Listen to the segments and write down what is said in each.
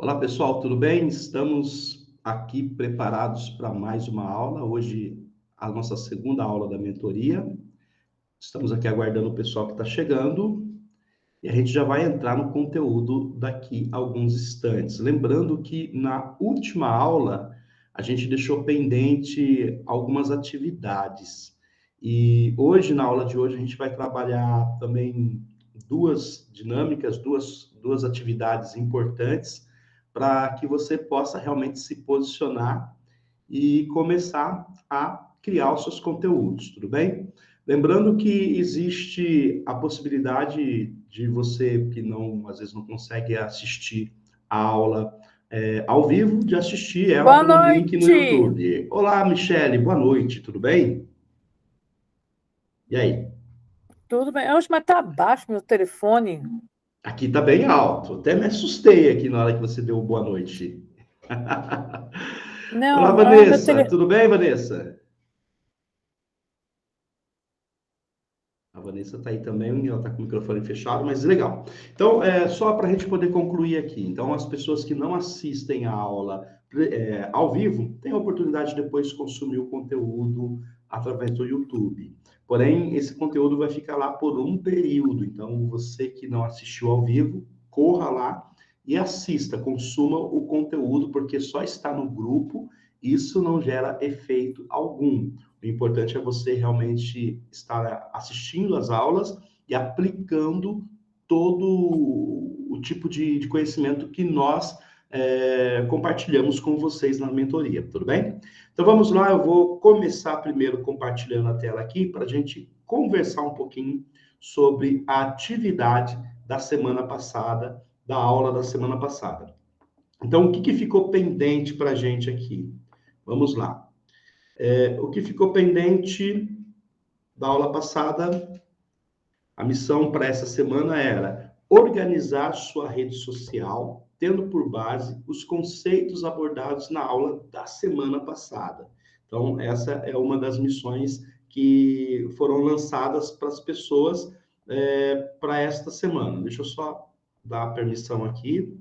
Olá, pessoal, tudo bem? Estamos aqui preparados para mais uma aula. Hoje, a nossa segunda aula da mentoria. Estamos aqui aguardando o pessoal que está chegando e a gente já vai entrar no conteúdo daqui a alguns instantes. Lembrando que na última aula, a gente deixou pendente algumas atividades. E hoje, na aula de hoje, a gente vai trabalhar também duas dinâmicas, duas atividades importantes para que você possa realmente se posicionar e começar a criar os seus conteúdos, tudo bem? Lembrando que existe a possibilidade de você que não, às vezes não consegue assistir a aula ao vivo, de assistir ela Boa pelo link no noite. YouTube. Olá, Michele, boa noite, tudo bem? E aí? Tudo bem? Oxe, mas tá baixo meu telefone. Aqui tá bem alto, até me assustei aqui na hora que você deu boa noite. Olá, Não, meu Vanessa, telefone. tudo bem, Vanessa? A Vanessa está aí também, ela está com o microfone fechado, mas legal. Então, só para a gente poder concluir aqui. Então, as pessoas que não assistem a aula ao vivo têm a oportunidade de depois consumir o conteúdo através do YouTube. Porém, esse conteúdo vai ficar lá por um período. Então, você que não assistiu ao vivo, corra lá e assista, consuma o conteúdo, porque só está no grupo, isso não gera efeito algum. O importante é você realmente estar assistindo às aulas e aplicando todo o tipo de conhecimento que nós compartilhamos com vocês na mentoria, tudo bem? Então vamos lá, eu vou começar primeiro compartilhando a tela aqui para a gente conversar um pouquinho sobre a atividade da semana passada, da aula da semana passada. Então, o que ficou pendente para a gente aqui? Vamos lá. O que ficou pendente da aula passada, a missão para essa semana era organizar sua rede social, tendo por base os conceitos abordados na aula da semana passada. Então, essa é uma das missões que foram lançadas para as pessoas para esta semana. Deixa eu só dar a permissão aqui.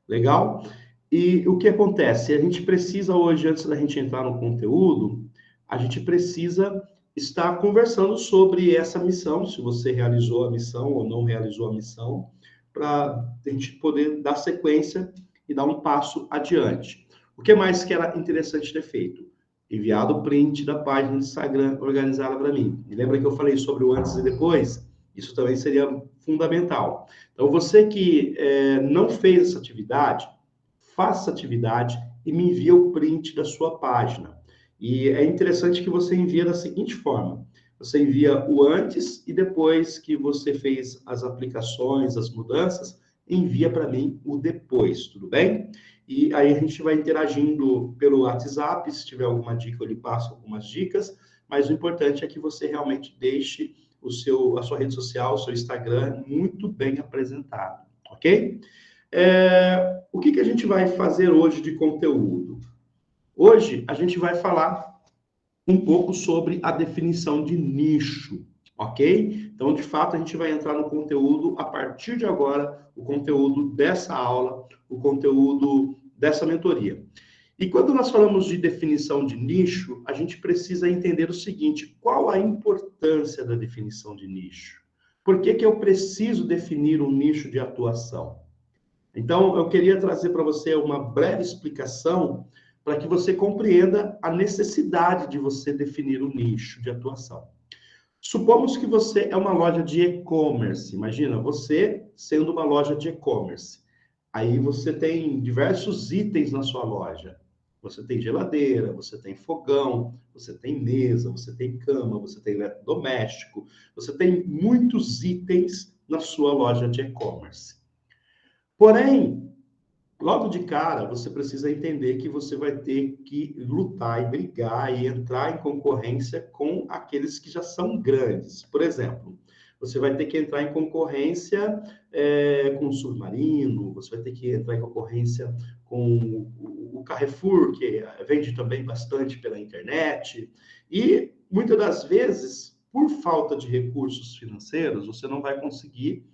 Legal? E o que acontece? A gente precisa hoje, antes da gente entrar no conteúdo, a gente precisa estar conversando sobre essa missão, se você realizou a missão ou não realizou a missão, para a gente poder dar sequência e dar um passo adiante. O que mais que era interessante ter feito? Enviado o print da página do Instagram organizada para mim. E lembra que eu falei sobre o antes e depois? Isso também seria fundamental. Então, você que não fez essa atividade, faça essa atividade e me envia o print da sua página. E é interessante que você envia da seguinte forma: você envia o antes e depois que você fez as aplicações, as mudanças, envia para mim o depois, tudo bem? E aí a gente vai interagindo pelo WhatsApp, se tiver alguma dica eu lhe passo algumas dicas, mas o importante é que você realmente deixe a sua rede social, o seu Instagram muito bem apresentado, ok? O que a gente vai fazer hoje de conteúdo? Hoje a gente vai falar um pouco sobre a definição de nicho, ok? Então, de fato, a gente vai entrar no conteúdo a partir de agora, o conteúdo dessa aula, o conteúdo dessa mentoria. E quando nós falamos de definição de nicho, a gente precisa entender o seguinte: qual a importância da definição de nicho? Por que eu preciso definir um nicho de atuação? Então, eu queria trazer para você uma breve explicação para que você compreenda a necessidade de você definir um nicho de atuação. Supomos que você é uma loja de e-commerce. Imagina, você sendo uma loja de e-commerce. Aí você tem diversos itens na sua loja. Você tem geladeira, você tem fogão, você tem mesa, você tem cama, você tem eletrodoméstico, você tem muitos itens na sua loja de e-commerce. Porém, logo de cara, você precisa entender que você vai ter que lutar e brigar e entrar em concorrência com aqueles que já são grandes. Por exemplo, você vai ter que entrar em concorrência com o Submarino, você vai ter que entrar em concorrência com o Carrefour, que vende também bastante pela internet. E, muitas das vezes, por falta de recursos financeiros, você não vai conseguir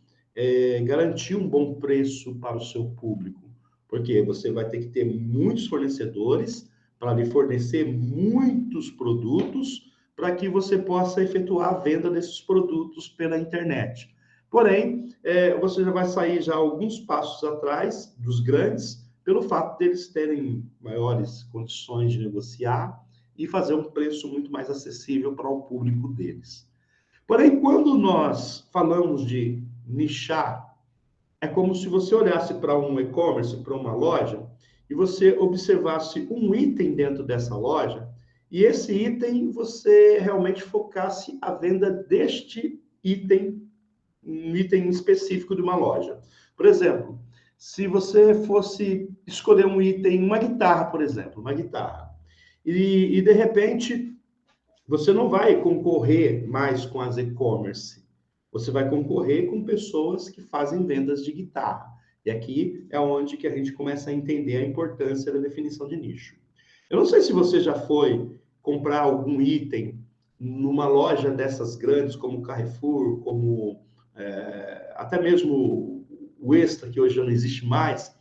garantir um bom preço para o seu público. Porque você vai ter que ter muitos fornecedores para lhe fornecer muitos produtos para que você possa efetuar a venda desses produtos pela internet. Porém, você já vai sair já alguns passos atrás dos grandes, pelo fato deles terem maiores condições de negociar e fazer um preço muito mais acessível para o público deles. Porém, quando nós falamos de nichar, é como se você olhasse para um e-commerce, para uma loja, e você observasse um item dentro dessa loja, e esse item você realmente focasse a venda deste item, um item específico de uma loja. Por exemplo, se você fosse escolher um item, uma guitarra, por exemplo, uma guitarra, e de repente você não vai concorrer mais com as e-commerce. Você vai concorrer com pessoas que fazem vendas de guitarra. E aqui é onde que a gente começa a entender a importância da definição de nicho. Eu não sei se você já foi comprar algum item numa loja dessas grandes, como Carrefour, como até mesmo o Extra, que hoje já não existe mais,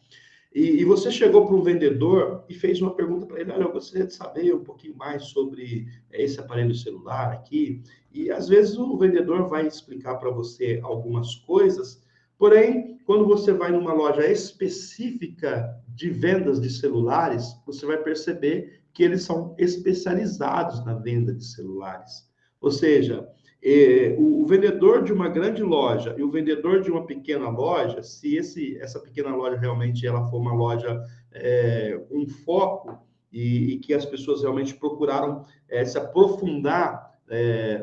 e você chegou para um vendedor e fez uma pergunta para ele: olha, eu gostaria de saber um pouquinho mais sobre esse aparelho celular aqui. E às vezes o vendedor vai explicar para você algumas coisas, porém, quando você vai numa loja específica de vendas de celulares, você vai perceber que eles são especializados na venda de celulares. Ou seja, o vendedor de uma grande loja e o vendedor de uma pequena loja, se essa pequena loja realmente ela for uma loja um foco e que as pessoas realmente procuraram se aprofundar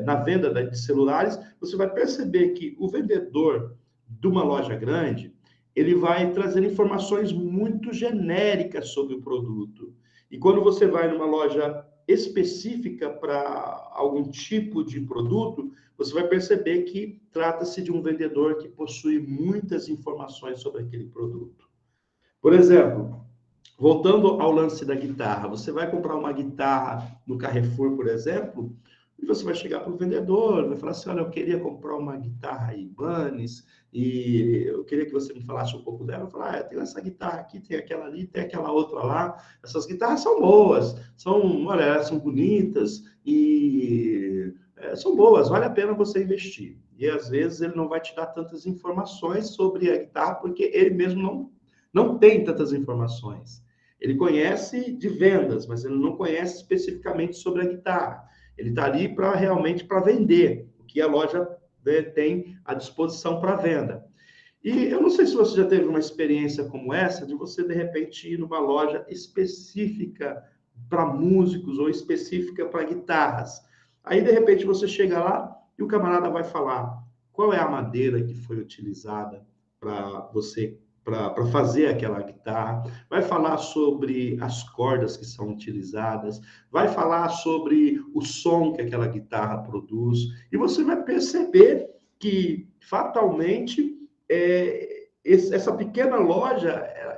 na venda de celulares, você vai perceber que o vendedor de uma loja grande, ele vai trazer informações muito genéricas sobre o produto. E quando você vai numa loja específica para algum tipo de produto, você vai perceber que trata-se de um vendedor que possui muitas informações sobre aquele produto. Por exemplo, voltando ao lance da guitarra, você vai comprar uma guitarra no Carrefour, por exemplo, e você vai chegar para o vendedor, vai falar assim: olha, eu queria comprar uma guitarra Ibanez e eu queria que você me falasse um pouco dela. Eu falo: tem essa guitarra aqui, tem aquela ali, tem aquela outra lá. Essas guitarras são boas, olha, elas são bonitas e são boas, vale a pena você investir. E às vezes ele não vai te dar tantas informações sobre a guitarra, porque ele mesmo não tem tantas informações. Ele conhece de vendas, mas ele não conhece especificamente sobre a guitarra. Ele está ali para realmente para vender o que a loja tem à disposição para venda. E eu não sei se você já teve uma experiência como essa, de você, de repente, ir numa loja específica para músicos ou específica para guitarras. Aí, de repente, você chega lá e o camarada vai falar qual é a madeira que foi utilizada para fazer aquela guitarra, vai falar sobre as cordas que são utilizadas, vai falar sobre o som que aquela guitarra produz, e você vai perceber que, fatalmente, essa pequena loja,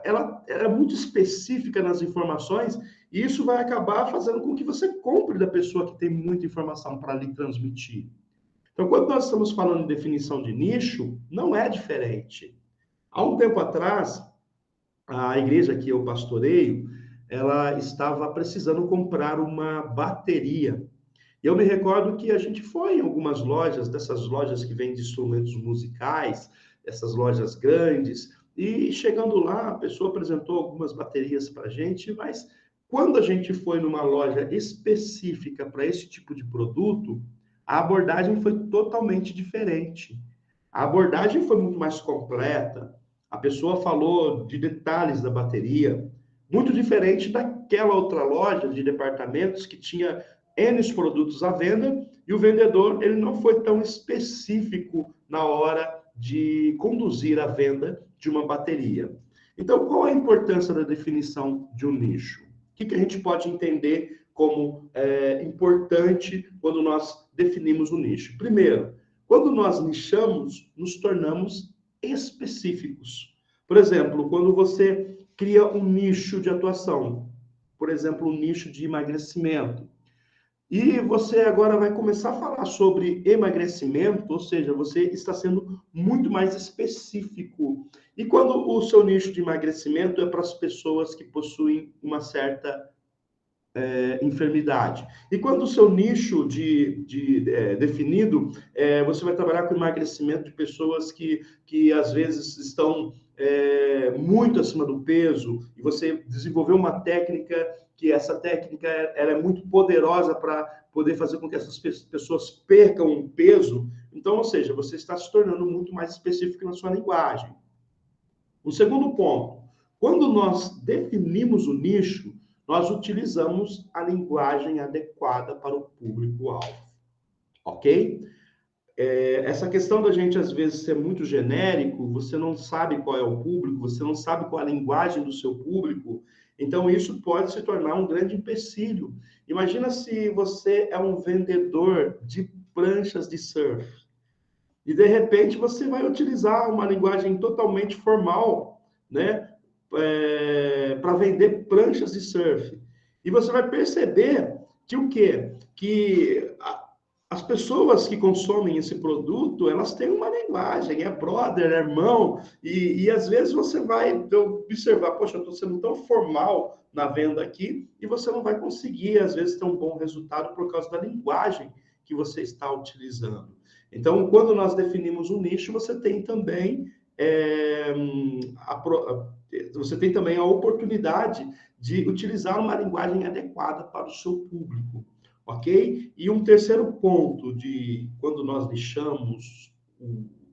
ela é muito específica nas informações, e isso vai acabar fazendo com que você compre da pessoa que tem muita informação para lhe transmitir. Então, quando nós estamos falando de definição de nicho, não é diferente. Há um tempo atrás, a igreja que eu pastoreio, ela estava precisando comprar uma bateria. E eu me recordo que a gente foi em algumas lojas, dessas lojas que vendem instrumentos musicais, essas lojas grandes, e chegando lá, a pessoa apresentou algumas baterias para a gente, mas quando a gente foi numa loja específica para esse tipo de produto, a abordagem foi totalmente diferente. A abordagem foi muito mais completa, a pessoa falou de detalhes da bateria, muito diferente daquela outra loja de departamentos que tinha N produtos à venda e o vendedor ele não foi tão específico na hora de conduzir a venda de uma bateria. Então, qual a importância da definição de um nicho? O que a gente pode entender como importante quando nós definimos um nicho? Primeiro, quando nós nichamos, nos tornamos específicos. Por exemplo, quando você cria um nicho de atuação, por exemplo, um nicho de emagrecimento, E você agora vai começar a falar sobre emagrecimento, ou seja, você está sendo muito mais específico. E quando o seu nicho de emagrecimento é para as pessoas que possuem uma certa enfermidade. E quando o seu nicho definido, você vai trabalhar com emagrecimento de pessoas que às vezes estão muito acima do peso, e você desenvolveu uma técnica, que essa técnica ela é muito poderosa para poder fazer com que essas pessoas percam um peso. Então, ou seja, você está se tornando muito mais específico na sua linguagem. O segundo ponto, quando nós definimos o nicho, nós utilizamos a linguagem adequada para o público-alvo, ok? Essa questão da gente, às vezes, ser muito genérico, você não sabe qual é o público, você não sabe qual é a linguagem do seu público, então isso pode se tornar um grande empecilho. Imagina se você é um vendedor de pranchas de surf, e de repente você vai utilizar uma linguagem totalmente formal, né, para vender pranchas de surf. E você vai perceber que o quê? Que as pessoas que consomem esse produto, elas têm uma linguagem, é brother, é irmão, e às vezes você vai observar, poxa, eu estou sendo tão formal na venda aqui, e você não vai conseguir, às vezes, ter um bom resultado por causa da linguagem que você está utilizando. Então, quando nós definimos um nicho, você tem também você tem também a oportunidade de utilizar uma linguagem adequada para o seu público, ok? E um terceiro ponto de quando nós nichamos,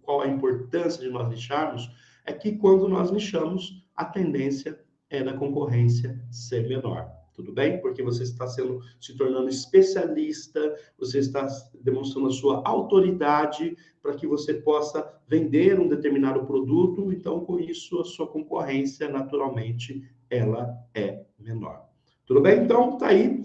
qual a importância de nós nicharmos, é que quando nós nichamos, a tendência é da concorrência ser menor. Tudo bem? Porque você está se tornando especialista, você está demonstrando a sua autoridade para que você possa vender um determinado produto. Então, com isso, a sua concorrência, naturalmente, ela é menor. Tudo bem? Então, tá aí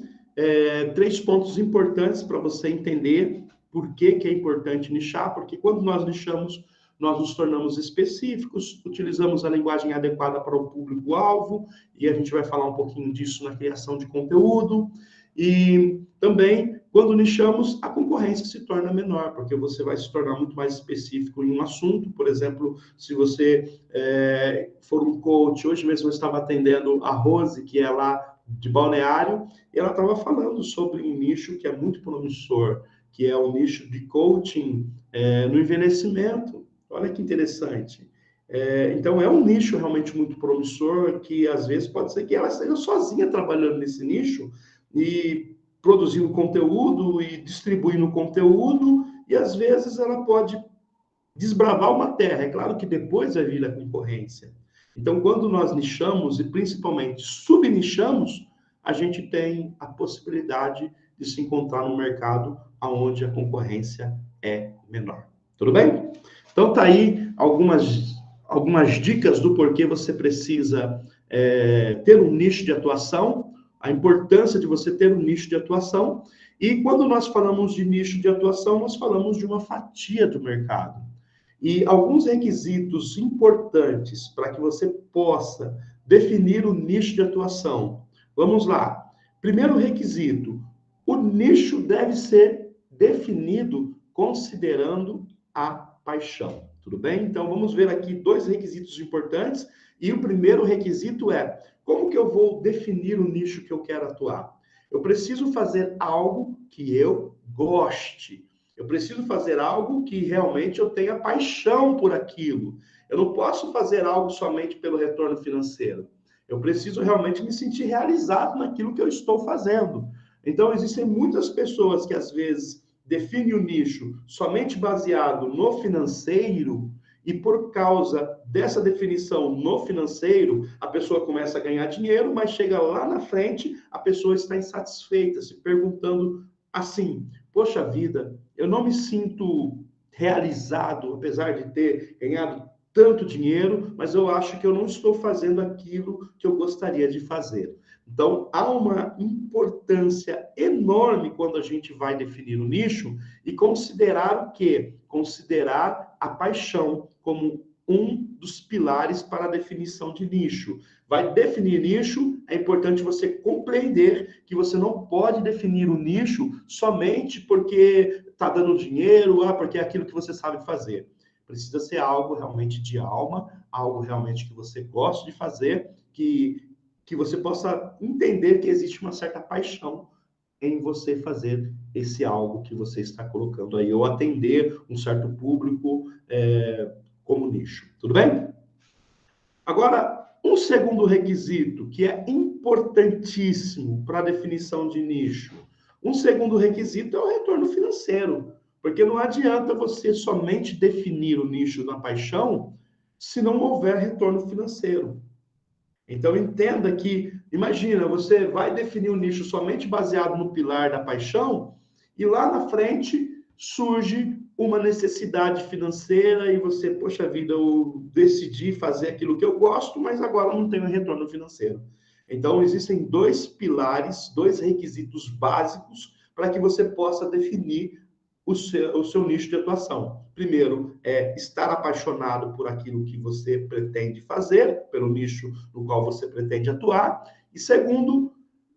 3 pontos importantes para você entender por que é importante nichar, porque quando nós nichamos, nós nos tornamos específicos, utilizamos a linguagem adequada para o público-alvo, e a gente vai falar um pouquinho disso na criação de conteúdo. E também, quando nichamos, a concorrência se torna menor, porque você vai se tornar muito mais específico em um assunto. Por exemplo, se você for um coach, hoje mesmo eu estava atendendo a Rose, que é lá de Balneário, e ela estava falando sobre um nicho que é muito promissor, que é o nicho de coaching no envelhecimento. Olha que interessante. Então, é um nicho realmente muito promissor, que às vezes pode ser que ela esteja sozinha trabalhando nesse nicho e produzindo conteúdo e distribuindo conteúdo, e às vezes ela pode desbravar uma terra. É claro que depois vai vir a concorrência. Então, quando nós nichamos e principalmente subnichamos, a gente tem a possibilidade de se encontrar no mercado onde a concorrência é menor. Tudo bem? Então, tá aí algumas dicas do porquê você precisa ter um nicho de atuação, a importância de você ter um nicho de atuação. E quando nós falamos de nicho de atuação, nós falamos de uma fatia do mercado. E alguns requisitos importantes para que você possa definir o nicho de atuação. Vamos lá. Primeiro requisito: o nicho deve ser definido considerando a paixão. Tudo bem? Então, vamos ver aqui 2 requisitos importantes. E o primeiro requisito é: como que eu vou definir o nicho que eu quero atuar? Eu preciso fazer algo que eu goste. Eu preciso fazer algo que realmente eu tenha paixão por aquilo. Eu não posso fazer algo somente pelo retorno financeiro. Eu preciso realmente me sentir realizado naquilo que eu estou fazendo. Então, existem muitas pessoas que, às vezes, definem o nicho somente baseado no financeiro, e por causa dessa definição no financeiro, a pessoa começa a ganhar dinheiro, mas chega lá na frente, a pessoa está insatisfeita, se perguntando assim: poxa vida, eu não me sinto realizado, apesar de ter ganhado tanto dinheiro, mas eu acho que eu não estou fazendo aquilo que eu gostaria de fazer. Então, há uma importância enorme quando a gente vai definir o nicho e considerar o quê? Considerar a paixão como um dos pilares para a definição de nicho. Vai definir nicho, é importante você compreender que você não pode definir o nicho somente porque está dando dinheiro, porque é aquilo que você sabe fazer. Precisa ser algo realmente de alma, algo realmente que você gosta de fazer, que você possa entender que existe uma certa paixão em você fazer esse algo que você está colocando aí, ou atender um certo público como nicho. Tudo bem? Agora, um segundo requisito que é importantíssimo para a definição de nicho. Um segundo requisito é o retorno financeiro, porque não adianta você somente definir o nicho da paixão se não houver retorno financeiro. Então, entenda que, imagina, você vai definir um nicho somente baseado no pilar da paixão, e lá na frente surge uma necessidade financeira e você, poxa vida, eu decidi fazer aquilo que eu gosto, mas agora não tenho retorno financeiro. Então, existem dois pilares, dois requisitos básicos para que você possa definir o seu nicho de atuação. Primeiro, é estar apaixonado por aquilo que você pretende fazer, pelo nicho no qual você pretende atuar. E segundo,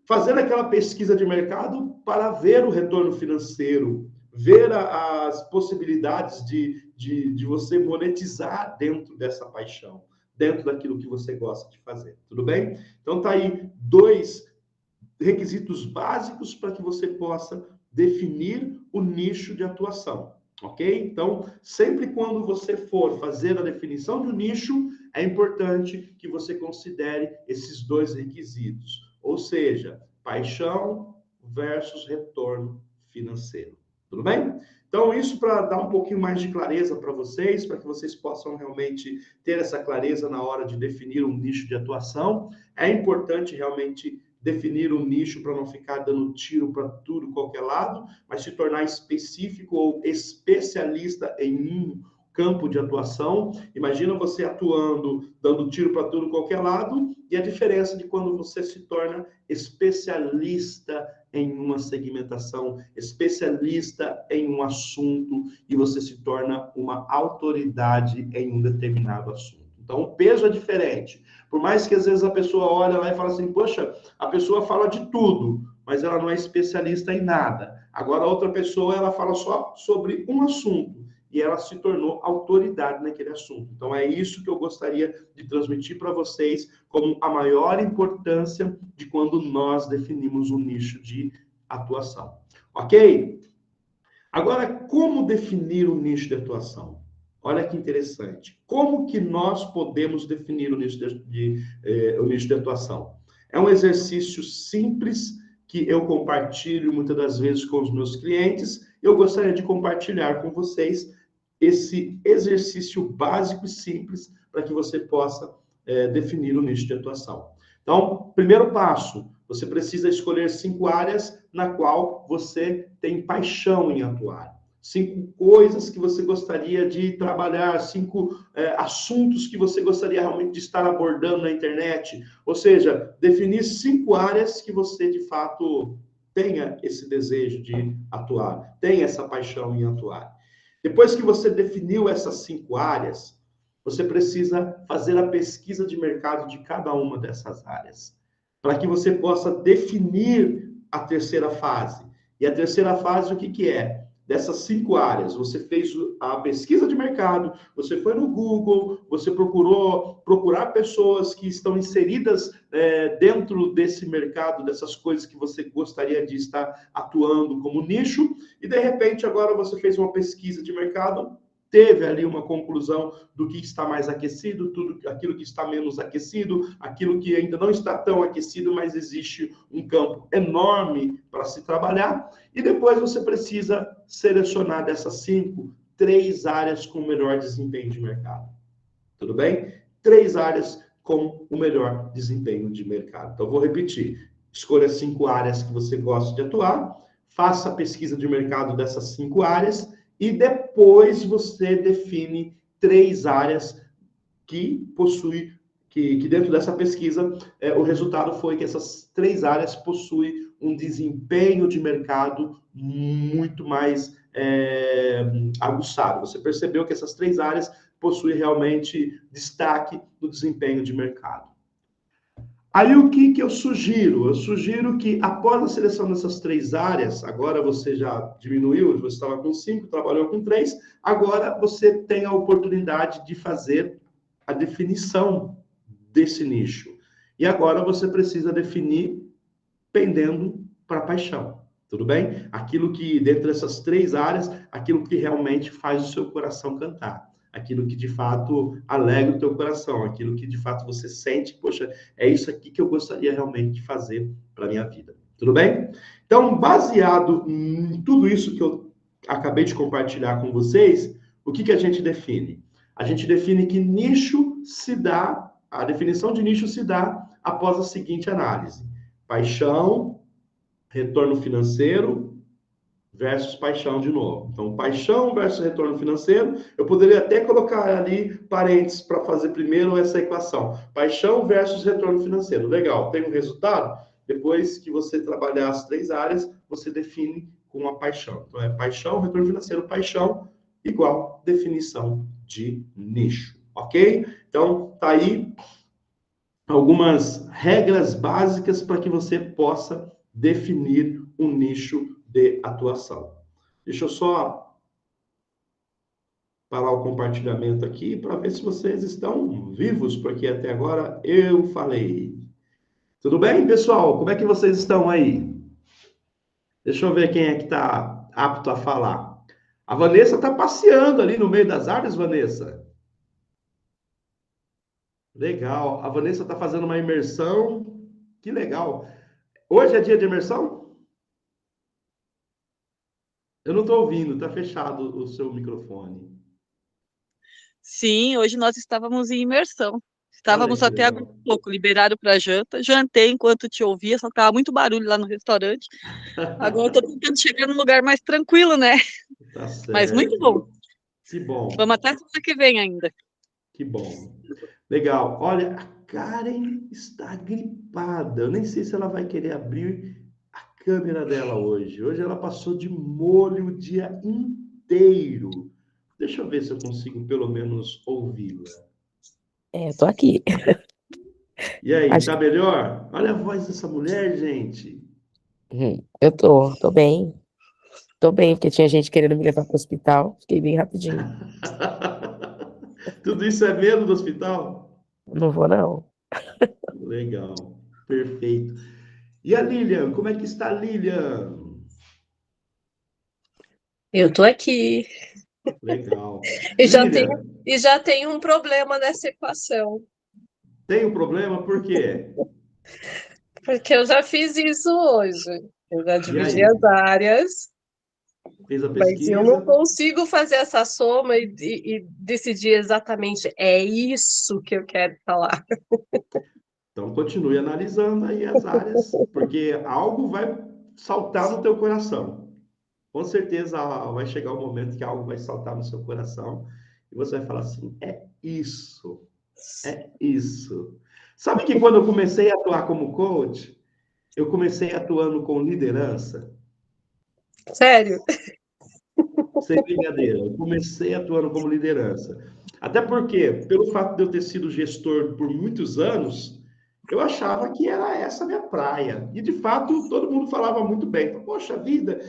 fazer aquela pesquisa de mercado para ver o retorno financeiro, ver as possibilidades de você monetizar dentro dessa paixão, dentro daquilo que você gosta de fazer. Tudo bem? Então, tá aí dois requisitos básicos para que você possa definir o nicho de atuação, ok? Então, sempre quando você for fazer a definição de um nicho, é importante que você considere esses dois requisitos, ou seja, paixão versus retorno financeiro. Tudo bem? Então, isso para dar um pouquinho mais de clareza para vocês, para que vocês possam realmente ter essa clareza na hora de definir um nicho de atuação. É importante realmente definir um nicho para não ficar dando tiro para tudo, qualquer lado, mas se tornar específico ou especialista em um campo de atuação. Imagina você atuando, dando tiro para tudo, qualquer lado, e a diferença de quando você se torna especialista em uma segmentação, especialista em um assunto, e você se torna uma autoridade em um determinado assunto. Então, o peso é diferente. Por mais que às vezes a pessoa olha lá e fala assim, poxa, a pessoa fala de tudo, mas ela não é especialista em nada. Agora, a outra pessoa, ela fala só sobre um assunto e ela se tornou autoridade naquele assunto. Então, é isso que eu gostaria de transmitir para vocês como a maior importância de quando nós definimos um nicho de atuação. Ok? Agora, como definir um nicho de atuação? Olha que interessante. Como que nós podemos definir o nicho o nicho de atuação? É um exercício simples que eu compartilho muitas das vezes com os meus clientes. Eu gostaria de compartilhar com vocês esse exercício básico e simples para que você possa definir o nicho de atuação. Então, primeiro passo, você precisa escolher 5 áreas na qual você tem paixão em atuar. 5 coisas que você gostaria de trabalhar, 5 assuntos que você gostaria realmente de estar abordando na internet. Ou seja, definir 5 áreas que você, de fato, tenha esse desejo de atuar, tenha essa paixão em atuar. Depois que você definiu essas 5 áreas, você precisa fazer a pesquisa de mercado de cada uma dessas áreas, para que você possa definir a terceira fase. E a terceira fase, o que que é? Dessas 5 áreas, você fez a pesquisa de mercado, você foi no Google, você procurar pessoas que estão inseridas dentro desse mercado, dessas coisas que você gostaria de estar atuando como nicho, e de repente agora você fez uma pesquisa de mercado, teve ali uma conclusão do que está mais aquecido, tudo aquilo que está menos aquecido, aquilo que ainda não está tão aquecido, mas existe um campo enorme para se trabalhar. E depois você precisa selecionar dessas 5, 3 áreas com o melhor desempenho de mercado. Tudo bem? 3 áreas com o melhor desempenho de mercado. Então, vou repetir. Escolha 5 áreas que você gosta de atuar, faça a pesquisa de mercado dessas 5 áreas, e depois você define 3 áreas que possuem, que dentro dessa pesquisa, o resultado foi que essas 3 áreas possuem um desempenho de mercado muito mais aguçado. Você percebeu que essas 3 áreas possuem realmente destaque no desempenho de mercado. Aí o que eu sugiro? Eu sugiro que após a seleção dessas 3 áreas, agora você já diminuiu, você estava com 5, trabalhou com 3, agora você tem a oportunidade de fazer a definição desse nicho. E agora você precisa definir pendendo para paixão. Tudo bem? Aquilo que, dentro dessas 3 áreas, aquilo que realmente faz o seu coração cantar. Aquilo que de fato alegra o teu coração, aquilo que de fato você sente, poxa, é isso aqui que eu gostaria realmente de fazer para a minha vida. Tudo bem? Então, baseado em tudo isso que eu acabei de compartilhar com vocês, o que a gente define? A gente define que nicho se dá, a definição de nicho se dá após a seguinte análise: paixão, retorno financeiro versus paixão de novo. Então, paixão versus retorno financeiro. Eu poderia até colocar ali parênteses para fazer primeiro essa equação. Paixão versus retorno financeiro. Legal, tem um resultado? Depois que você trabalhar as 3 áreas, você define com a paixão. Então, é paixão, retorno financeiro, paixão, igual definição de nicho. Ok? Então, tá aí algumas regras básicas para que você possa definir um nicho de atuação. Deixa eu só parar o compartilhamento aqui para ver se vocês estão vivos, porque até agora eu falei. Tudo bem, pessoal? Como é que vocês estão aí? Deixa eu ver quem é que está apto a falar. A Vanessa está passeando ali no meio das árvores, Vanessa. Legal. A Vanessa está fazendo uma imersão. Que legal. Hoje é dia de imersão? Eu não estou ouvindo, está fechado o seu microfone. Sim, hoje nós estávamos em imersão. Olha Estávamos que até agora legal. um pouco liberados para janta. Jantei enquanto te ouvia, só que estava muito barulho lá no restaurante. Agora estou tentando chegar num lugar mais tranquilo, né? Tá Mas muito certo. bom. Que bom, Vamos até semana que vem ainda. que bom. Legal. Olha, a Karen está gripada. Eu nem sei se ela vai querer abrir a câmera dela hoje. Hoje ela passou de molho o dia inteiro. Deixa eu ver se eu consigo pelo menos ouvi-la. Eu tô aqui. E aí, Acho tá que melhor? Olha a voz dessa mulher, gente. eu tô bem. Tô bem, porque tinha gente querendo me levar para o hospital. Fiquei bem rapidinho. Tudo isso é medo do hospital? Não vou, não. Legal, perfeito. E a Lilian, como é que está a Lilian? Eu tô aqui Legal. e Lilian, já tenho um problema nessa equação, tem um problema? Por quê? porque eu já fiz isso hoje. Eu já E dividi aí? as áreas, Fez a mas eu não pesquisa? consigo fazer essa soma e decidir exatamente é isso que eu quero falar. Então, continue analisando aí as áreas, porque algo vai saltar no teu coração. Com certeza vai chegar o momento que algo vai saltar no seu coração e você vai falar assim: é isso, é isso. Sabe que quando eu comecei a atuar como coach, eu comecei atuando com liderança? Sério? Sem brincadeira, eu comecei atuando como liderança. Até porque, pelo fato de eu ter sido gestor por muitos anos, eu achava que era essa a minha praia. E, de fato, todo mundo falava muito bem. Poxa vida,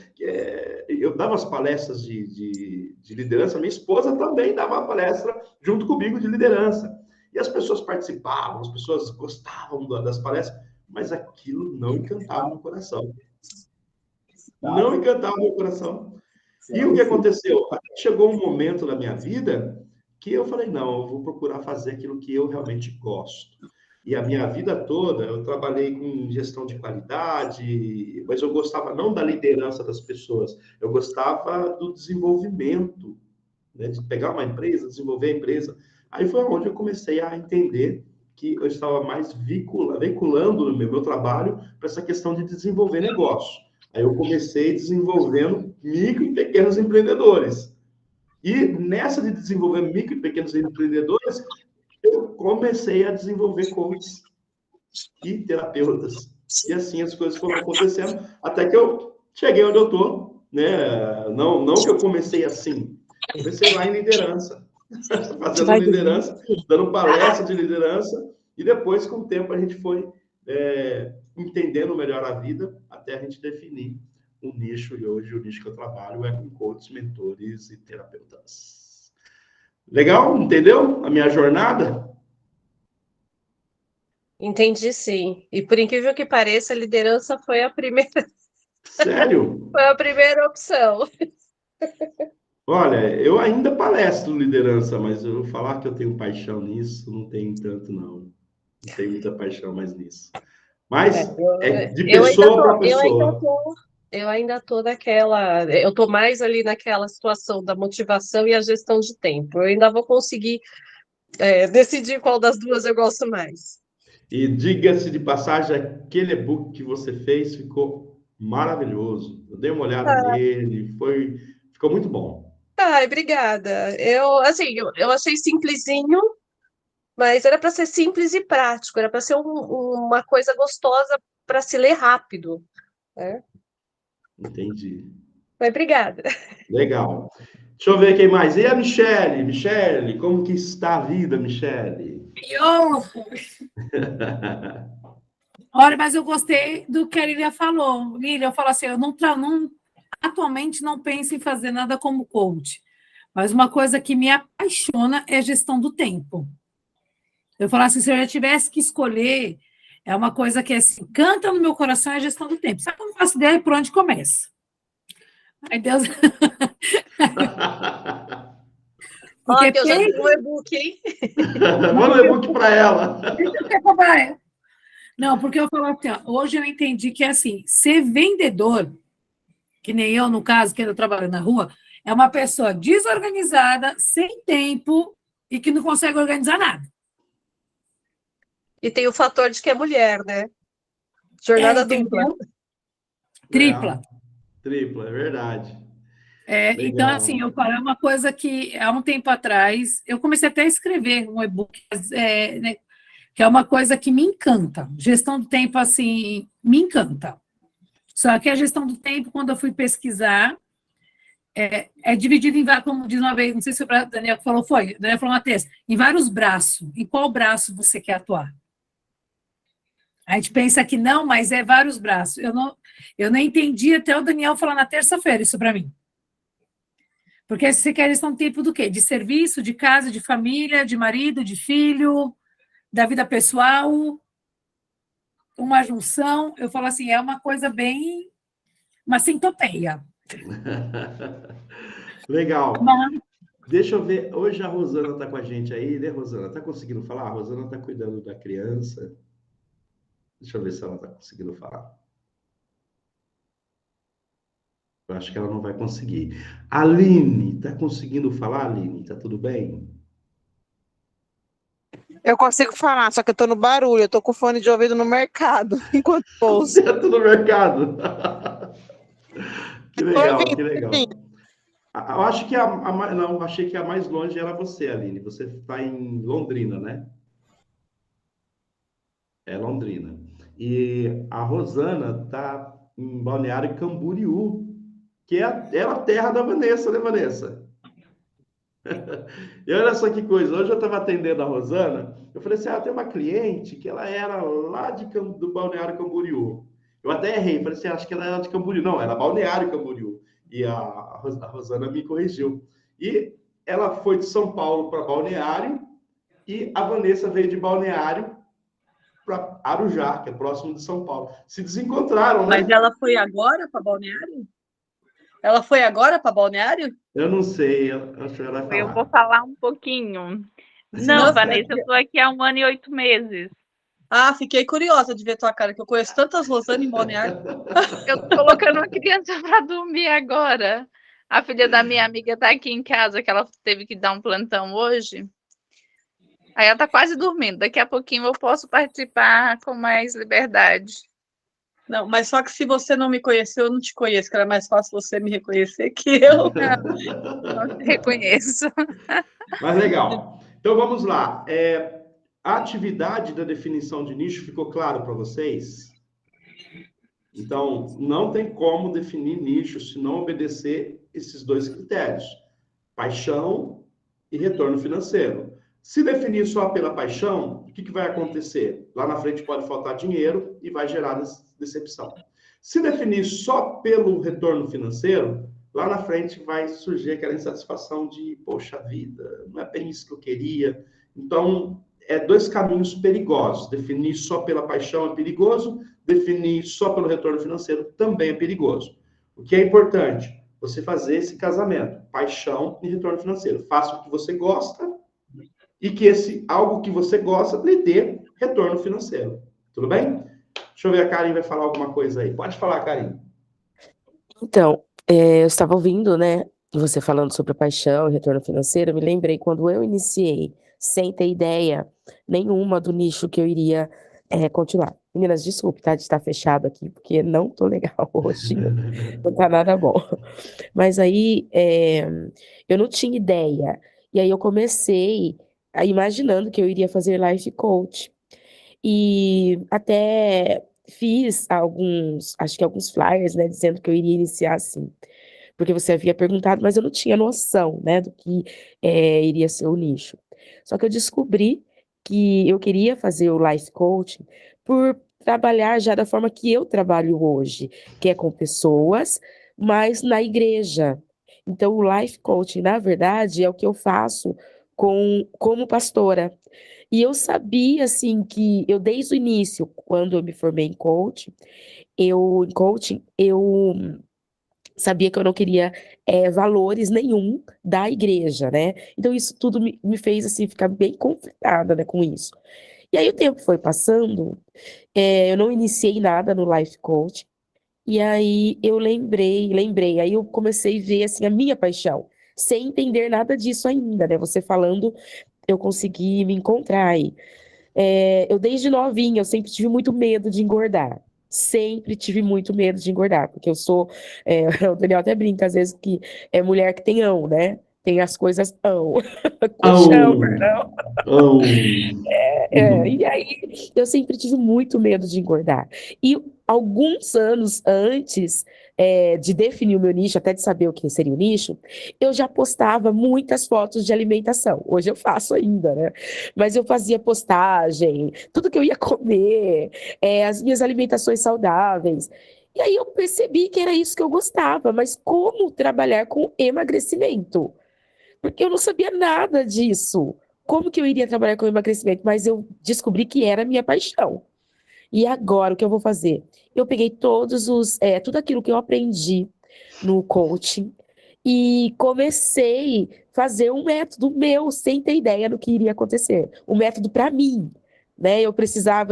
eu dava as palestras de liderança, minha esposa também dava palestra junto comigo de liderança. E as pessoas participavam, as pessoas gostavam das palestras, mas aquilo não encantava meu coração. Não encantava meu coração. E o que aconteceu? Chegou um momento na minha vida que eu falei, não, eu vou procurar fazer aquilo que eu realmente gosto. E a minha vida toda eu trabalhei com gestão de qualidade, mas eu gostava não da liderança das pessoas, eu gostava do desenvolvimento, né, de pegar uma empresa, desenvolver a empresa. Aí foi onde eu comecei a entender que eu estava mais veiculando no meu trabalho para essa questão de desenvolver negócio. Aí eu comecei desenvolvendo micro e pequenos empreendedores. E nessa de desenvolver micro e pequenos empreendedores, eu comecei a desenvolver coaches e terapeutas. E assim as coisas foram acontecendo, até que eu cheguei onde eu estou, né? Não que eu comecei assim. Comecei lá em liderança, fazendo liderança, dando palestra de liderança, e depois, com o tempo, a gente foi entendendo melhor a vida, até a gente definir um nicho, e hoje o nicho que eu trabalho é com coaches, mentores e terapeutas. Legal? Entendeu a minha jornada? Entendi, sim. E por incrível que pareça, a liderança foi a primeira, Sério? foi a primeira opção. Olha, eu ainda palestro liderança, mas eu vou falar que eu tenho paixão nisso, não tenho tanto, não. Não tenho muita paixão mais nisso. Mas é de pessoa para pessoa. Eu ainda tô naquela, eu tô mais ali naquela situação da motivação e a gestão de tempo. Eu ainda vou conseguir decidir qual das duas eu gosto mais. E diga-se de passagem, aquele e-book que você fez ficou maravilhoso. Eu dei uma olhada nele, ficou muito bom. Ai, obrigada. Eu achei simplesinho, mas era para ser simples e prático, era para ser uma coisa gostosa para se ler rápido, né? Entendi. Mas obrigada. Legal. Deixa eu ver quem mais. E a Michele? Michele, como que está a vida, Michele? Olha, mas eu gostei do que a Lília falou. Lília, eu falo assim, eu atualmente não penso em fazer nada como coach, mas uma coisa que me apaixona é a gestão do tempo. Eu falo assim, se eu já tivesse que escolher, é uma coisa que assim, canta no meu coração é a gestão do tempo. Sabe, eu não faço ideia por onde começa. Ai, Deus. Ó, que eu já tenho um e-book, hein? Manda o e-book para ela. Não, porque eu falo assim, ó, hoje eu entendi que assim, ser vendedor, que nem eu, no caso, que eu trabalho na rua, é uma pessoa desorganizada, sem tempo e que não consegue organizar nada. E tem o fator de que é mulher, né? Jornada dupla. Tripla. Tripla, é verdade. Então, assim, eu falei uma coisa que há um tempo atrás, eu comecei até a escrever um e-book, né, que é uma coisa que me encanta. Gestão do tempo, assim, me encanta. Só que a gestão do tempo, quando eu fui pesquisar, é dividido em vários, como diz uma vez, não sei se o Daniel falou, o Daniel falou uma terça, em vários braços. Em qual braço você quer atuar? A gente pensa que não, mas é vários braços. Eu não entendi até o Daniel falar na terça-feira isso para mim. Porque você quer gestão do tempo do quê? De serviço, de casa, de família, de marido, de filho, da vida pessoal, uma junção. Eu falo assim, é uma coisa bem... uma centopeia. Legal. Deixa eu ver. Hoje a Rosana está com a gente aí, né, Rosana? Está conseguindo falar? A Rosana está cuidando da criança. Deixa eu ver se ela está conseguindo falar. Eu acho que ela não vai conseguir. Aline, está conseguindo falar, Aline? Está tudo bem? Eu consigo falar, só que eu tô no barulho, eu tô com fone de ouvido no mercado, enquanto ouço. Dentro do mercado. Que legal, que legal. Eu acho que não, achei que a mais longe era você, Aline. Você está em Londrina, né? É Londrina. E a Rosana está em Balneário Camboriú, que é a terra da Vanessa, né, Vanessa? E olha só que coisa, hoje eu estava atendendo a Rosana, eu falei assim, tem uma cliente que ela era lá do Balneário Camboriú. Eu até errei, falei assim, acho que ela era de Camboriú. Não, era Balneário Camboriú. E a Rosana me corrigiu. E ela foi de São Paulo para Balneário, e a Vanessa veio de Balneário para Arujá, que é próximo de São Paulo. Se desencontraram, né? Mas ela foi agora para Balneário? Ela foi agora para Balneário? Eu não sei, acho que ela vai falar. Eu vou falar um pouquinho. Não, Vanessa, eu estou aqui há 1 ano e 8 meses. Ah, fiquei curiosa de ver tua cara, que eu conheço tantas Rosane em Balneário. Eu estou colocando uma criança para dormir agora. A filha da minha amiga está aqui em casa, que ela teve que dar um plantão hoje. Aí ela está quase dormindo. Daqui a pouquinho eu posso participar com mais liberdade. Não, mas só que se você não me conheceu, eu não te conheço, que era mais fácil você me reconhecer que eu. Não te reconheço. Mas legal. Então vamos lá. A atividade da definição de nicho ficou claro para vocês? Então, não tem como definir nicho se não obedecer esses dois critérios: paixão e retorno financeiro. Se definir só pela paixão, o que vai acontecer? Lá na frente pode faltar dinheiro e vai gerar decepção. Se definir só pelo retorno financeiro, lá na frente vai surgir aquela insatisfação de, poxa vida, não é bem isso que eu queria. Então, dois caminhos perigosos. Definir só pela paixão é perigoso, definir só pelo retorno financeiro também é perigoso. O que é importante? Você fazer esse casamento, paixão e retorno financeiro. Faça o que você gosta e que algo que você gosta lhe dê retorno financeiro. Tudo bem? Deixa eu ver, a Karen vai falar alguma coisa aí. Pode falar, Karen. Então, eu estava ouvindo, né, você falando sobre a paixão e retorno financeiro, eu me lembrei quando eu iniciei, sem ter ideia nenhuma do nicho que eu iria continuar. Meninas, desculpe, tá, de estar fechado aqui, porque não tô legal hoje, não tá nada bom. Mas aí, eu não tinha ideia, e aí eu comecei imaginando que eu iria fazer life coach, e até fiz acho que alguns flyers, né, dizendo que eu iria iniciar assim, porque você havia perguntado, mas eu não tinha noção, né, do que iria ser o nicho. Só que eu descobri que eu queria fazer o life coaching por trabalhar já da forma que eu trabalho hoje, que é com pessoas, mas na igreja. Então, o life coaching, na verdade, é o que eu faço como pastora. E eu sabia, assim, que eu, desde o início, quando eu me formei em coaching, eu sabia que eu não queria valores nenhum da igreja, né? Então, isso tudo me fez, assim, ficar bem conflitada, né, com isso. E aí, o tempo foi passando, eu não iniciei nada no life coaching, e aí eu lembrei, aí eu comecei a ver, assim, a minha paixão, sem entender nada disso ainda, né? Você falando, eu consegui me encontrar aí. Eu desde novinha, eu sempre tive muito medo de engordar. Sempre tive muito medo de engordar, porque eu sou, o Daniel até brinca às vezes que é mulher que tem ão, né? Tem as coisas ão, colchão, perdão. E aí eu sempre tive muito medo de engordar. E alguns anos antes de definir o meu nicho, até de saber o que seria o nicho, eu já postava muitas fotos de alimentação. Hoje eu faço ainda, né? Mas eu fazia postagem, tudo que eu ia comer, as minhas alimentações saudáveis. E aí eu percebi que era isso que eu gostava, mas como trabalhar com emagrecimento? Porque eu não sabia nada disso. Como que eu iria trabalhar com emagrecimento? Mas eu descobri que era a minha paixão. E agora, o que eu vou fazer? Eu peguei tudo aquilo que eu aprendi no coaching e comecei a fazer um método meu, sem ter ideia do que iria acontecer. Um método para mim, né? Eu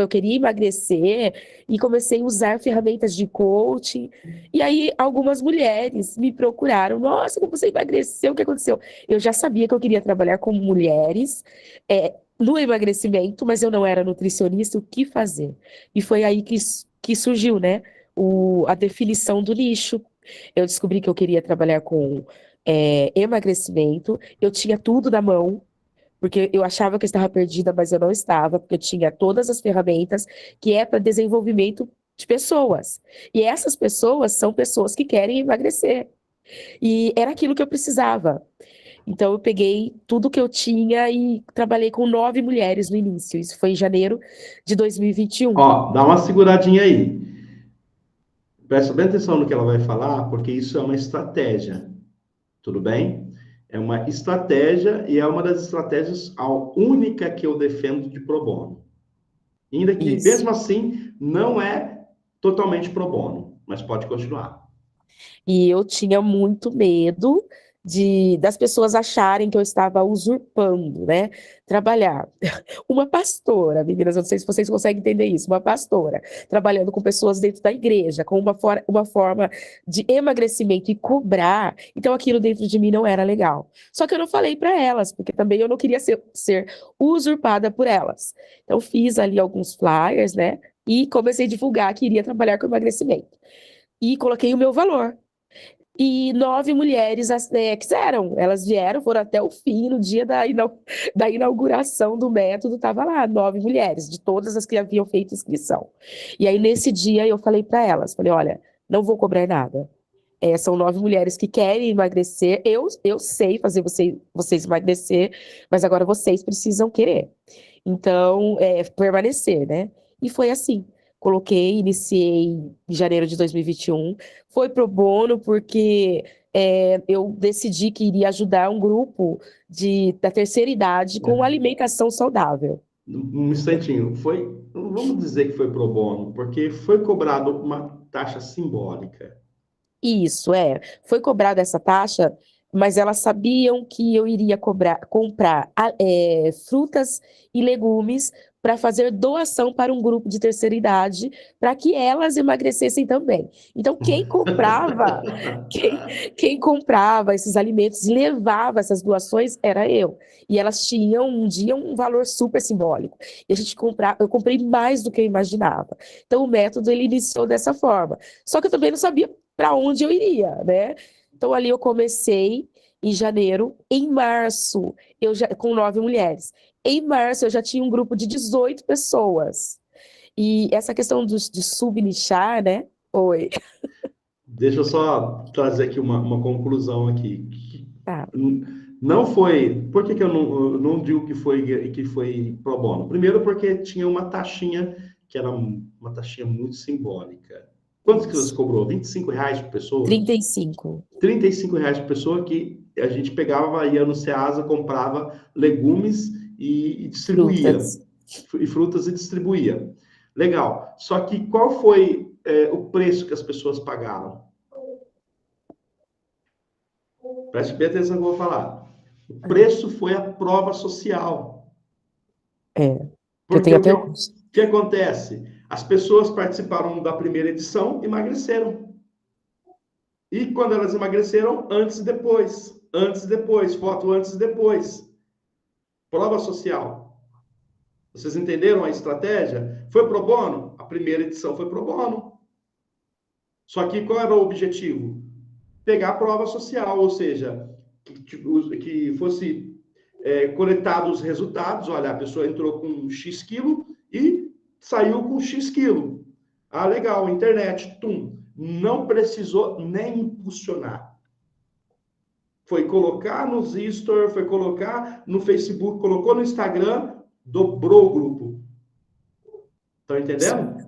queria emagrecer e comecei a usar ferramentas de coaching. E aí, algumas mulheres me procuraram. Nossa, como você emagreceu? O que aconteceu? Eu já sabia que eu queria trabalhar com mulheres, no emagrecimento, mas eu não era nutricionista, o que fazer? E foi aí que surgiu, né, a definição do nicho. Eu descobri que eu queria trabalhar com emagrecimento, eu tinha tudo na mão, porque eu achava que eu estava perdida, mas eu não estava, porque eu tinha todas as ferramentas que é para desenvolvimento de pessoas. E essas pessoas são pessoas que querem emagrecer. E era aquilo que eu precisava. Então, eu peguei tudo que eu tinha e trabalhei com 9 mulheres no início. Isso foi em janeiro de 2021. Ó, dá uma seguradinha aí. Presta bem atenção no que ela vai falar, porque isso é uma estratégia. Tudo bem? É uma estratégia e é uma das estratégias, a única que eu defendo de pro bono. Ainda que, mesmo assim, não é totalmente pro bono, mas pode continuar. E eu tinha muito medo das pessoas acharem que eu estava usurpando, né? Trabalhar. Uma pastora, meninas, eu não sei se vocês conseguem entender isso, uma pastora trabalhando com pessoas dentro da igreja, com uma forma de emagrecimento e cobrar, então aquilo dentro de mim não era legal. Só que eu não falei para elas, porque também eu não queria ser usurpada por elas. Então fiz ali alguns flyers, né? E comecei a divulgar que iria trabalhar com emagrecimento. E coloquei o meu valor. E 9 mulheres quiseram. Elas vieram, foram até o fim, no dia da inauguração do método, estava lá, 9 mulheres, de todas as que haviam feito inscrição. E aí, nesse dia, eu falei para elas, falei, olha, não vou cobrar nada. São 9 mulheres que querem emagrecer. Eu sei fazer vocês emagrecer, mas agora vocês precisam querer. Então, permanecer, né? E foi assim. Iniciei em janeiro de 2021. Foi pro bono porque eu decidi que iria ajudar um grupo da terceira idade com alimentação saudável. Um instantinho, vamos dizer que foi pro bono, porque foi cobrado uma taxa simbólica. Isso, foi cobrada essa taxa, mas elas sabiam que eu iria comprar frutas e legumes para fazer doação para um grupo de terceira idade, para que elas emagrecessem também. Então, quem comprava esses alimentos e levava essas doações era eu. E elas tinham um dia um valor super simbólico. E eu comprei mais do que eu imaginava. Então, o método ele iniciou dessa forma. Só que eu também não sabia para onde eu iria, né? Então, ali eu comecei em janeiro. Em março, com 9 mulheres. Em março, eu já tinha um grupo de 18 pessoas. E essa questão de subnichar, né? Oi. Deixa eu só trazer aqui uma conclusão aqui. Tá. Não foi... Por que eu não digo que foi pro bono? Primeiro, porque tinha uma taxinha, que era uma taxinha muito simbólica. Quanto que você cobrou? R$25 por pessoa? 35. R$35 por pessoa, que a gente pegava, ia no Ceasa, comprava legumes e distribuía. Frutas e distribuía. Legal. Só que qual foi o preço que as pessoas pagaram? Preste bem atenção no que eu vou falar. O preço foi a prova social. Eu tenho até hoje. O que acontece? As pessoas participaram da primeira edição e emagreceram. E quando elas emagreceram, antes e depois. Antes e depois. Foto antes e depois. Prova social. Vocês entenderam a estratégia? Foi pro bono? A primeira edição foi pro bono. Só que qual era o objetivo? Pegar a prova social, ou seja, que fosse coletado os resultados. Olha, a pessoa entrou com X quilo e saiu com X quilo. Ah, legal, internet, não precisou nem impulsionar. Foi colocar nos Stories, foi colocar no Facebook, colocou no Instagram, dobrou o grupo. Estão entendendo?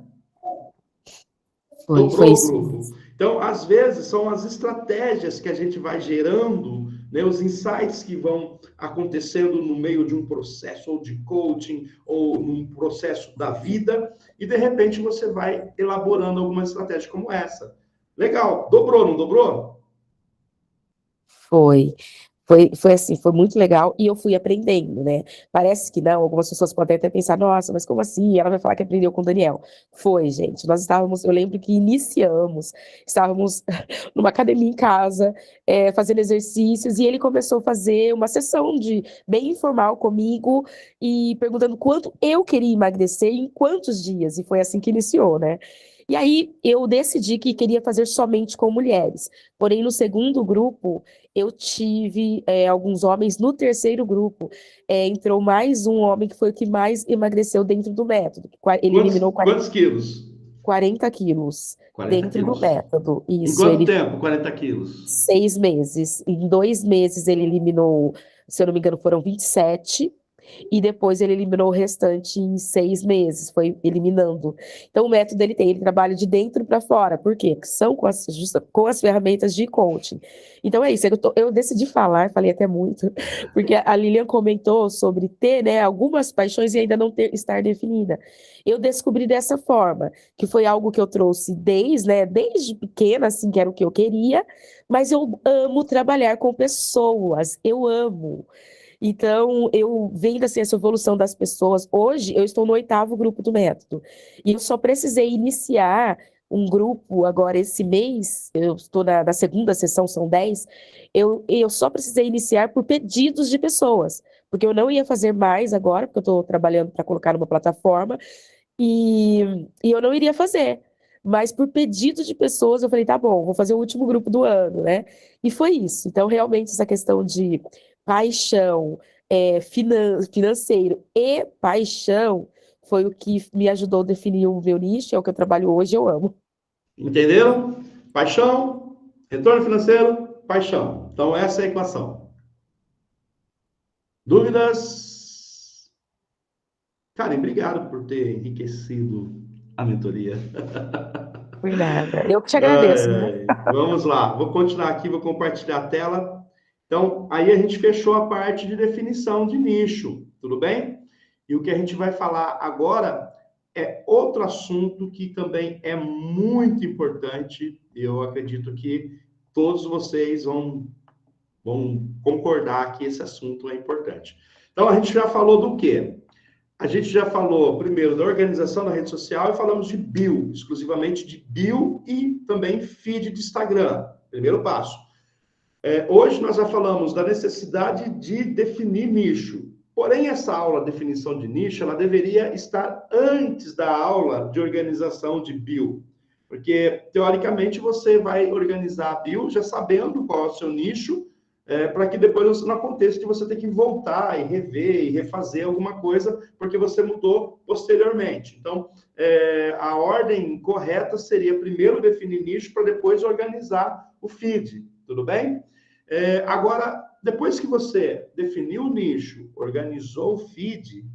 Dobrou o grupo. Então, às vezes, são as estratégias que a gente vai gerando, né, os insights que vão acontecendo no meio de um processo, ou de coaching, ou num processo da vida, e, de repente, você vai elaborando alguma estratégia como essa. Legal. Dobrou, não dobrou? Foi assim, foi muito legal e eu fui aprendendo, né? Parece que não, algumas pessoas podem até pensar, nossa, mas como assim? Ela vai falar que aprendeu com o Daniel. Foi, gente, eu lembro que estávamos numa academia em casa, fazendo exercícios, e ele começou a fazer uma sessão bem informal comigo e perguntando quanto eu queria emagrecer e em quantos dias, e foi assim que iniciou, né? E aí eu decidi que queria fazer somente com mulheres. Porém, no segundo grupo, eu tive alguns homens. No terceiro grupo, entrou mais um homem que foi o que mais emagreceu dentro do método. Ele eliminou quantos quilos? 40 quilos 40 dentro quilos. do método. Isso, em quanto tempo, 40 quilos? 6 meses. Em 2 meses, ele eliminou, se eu não me engano, foram 27. E depois ele eliminou o restante em 6 meses, foi eliminando. Então, o método ele trabalha de dentro para fora. Por quê? Porque são com as ferramentas de coaching. Então, é isso. Eu decidi falar, falei até muito, porque a Lilian comentou sobre ter, né, algumas paixões e ainda não estar definida. Eu descobri dessa forma, que foi algo que eu trouxe desde pequena, assim, que era o que eu queria, mas eu amo trabalhar com pessoas, eu amo. Então, eu vendo assim, essa evolução das pessoas. Hoje, eu estou no 8º grupo do método. E eu só precisei iniciar um grupo agora esse mês. Eu estou na segunda sessão, são 10. Eu só precisei iniciar por pedidos de pessoas. Porque eu não ia fazer mais agora, porque eu estou trabalhando para colocar numa plataforma. E eu não iria fazer. mas por pedido de pessoas eu falei, tá bom, vou fazer o último grupo do ano, né? E foi isso. Então, realmente, essa questão de paixão, financeiro e paixão foi o que me ajudou a definir o meu nicho, é o que eu trabalho hoje, eu amo. Entenderam? Paixão, retorno financeiro, paixão. Então, essa é a equação. Dúvidas? Karen, obrigado por ter enriquecido a mentoria. Por nada. Eu que te agradeço, né? Vamos lá, vou continuar aqui, vou compartilhar a tela. Então, aí a gente fechou a parte de definição de nicho, tudo bem? E o que a gente vai falar agora é outro assunto que também é muito importante. Eu acredito que todos vocês vão concordar que esse assunto é importante. Então, a gente já falou do quê? A gente já falou, primeiro, da organização da rede social e falamos de bio, exclusivamente de bio e também feed de Instagram. Primeiro passo. Hoje nós já falamos da necessidade de definir nicho. Porém, essa aula, definição de nicho, ela deveria estar antes da aula de organização de bio. Porque, teoricamente, você vai organizar a bio já sabendo qual é o seu nicho, para que depois não aconteça de você ter que voltar e rever e refazer alguma coisa, porque você mudou posteriormente. Então, a ordem correta seria primeiro definir nicho para depois organizar o feed, tudo bem? Agora, depois que você definiu o nicho, organizou o feed,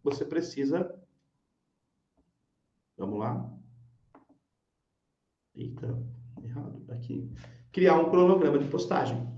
você precisa... Vamos lá. Eita, errado aqui. Criar um cronograma de postagem.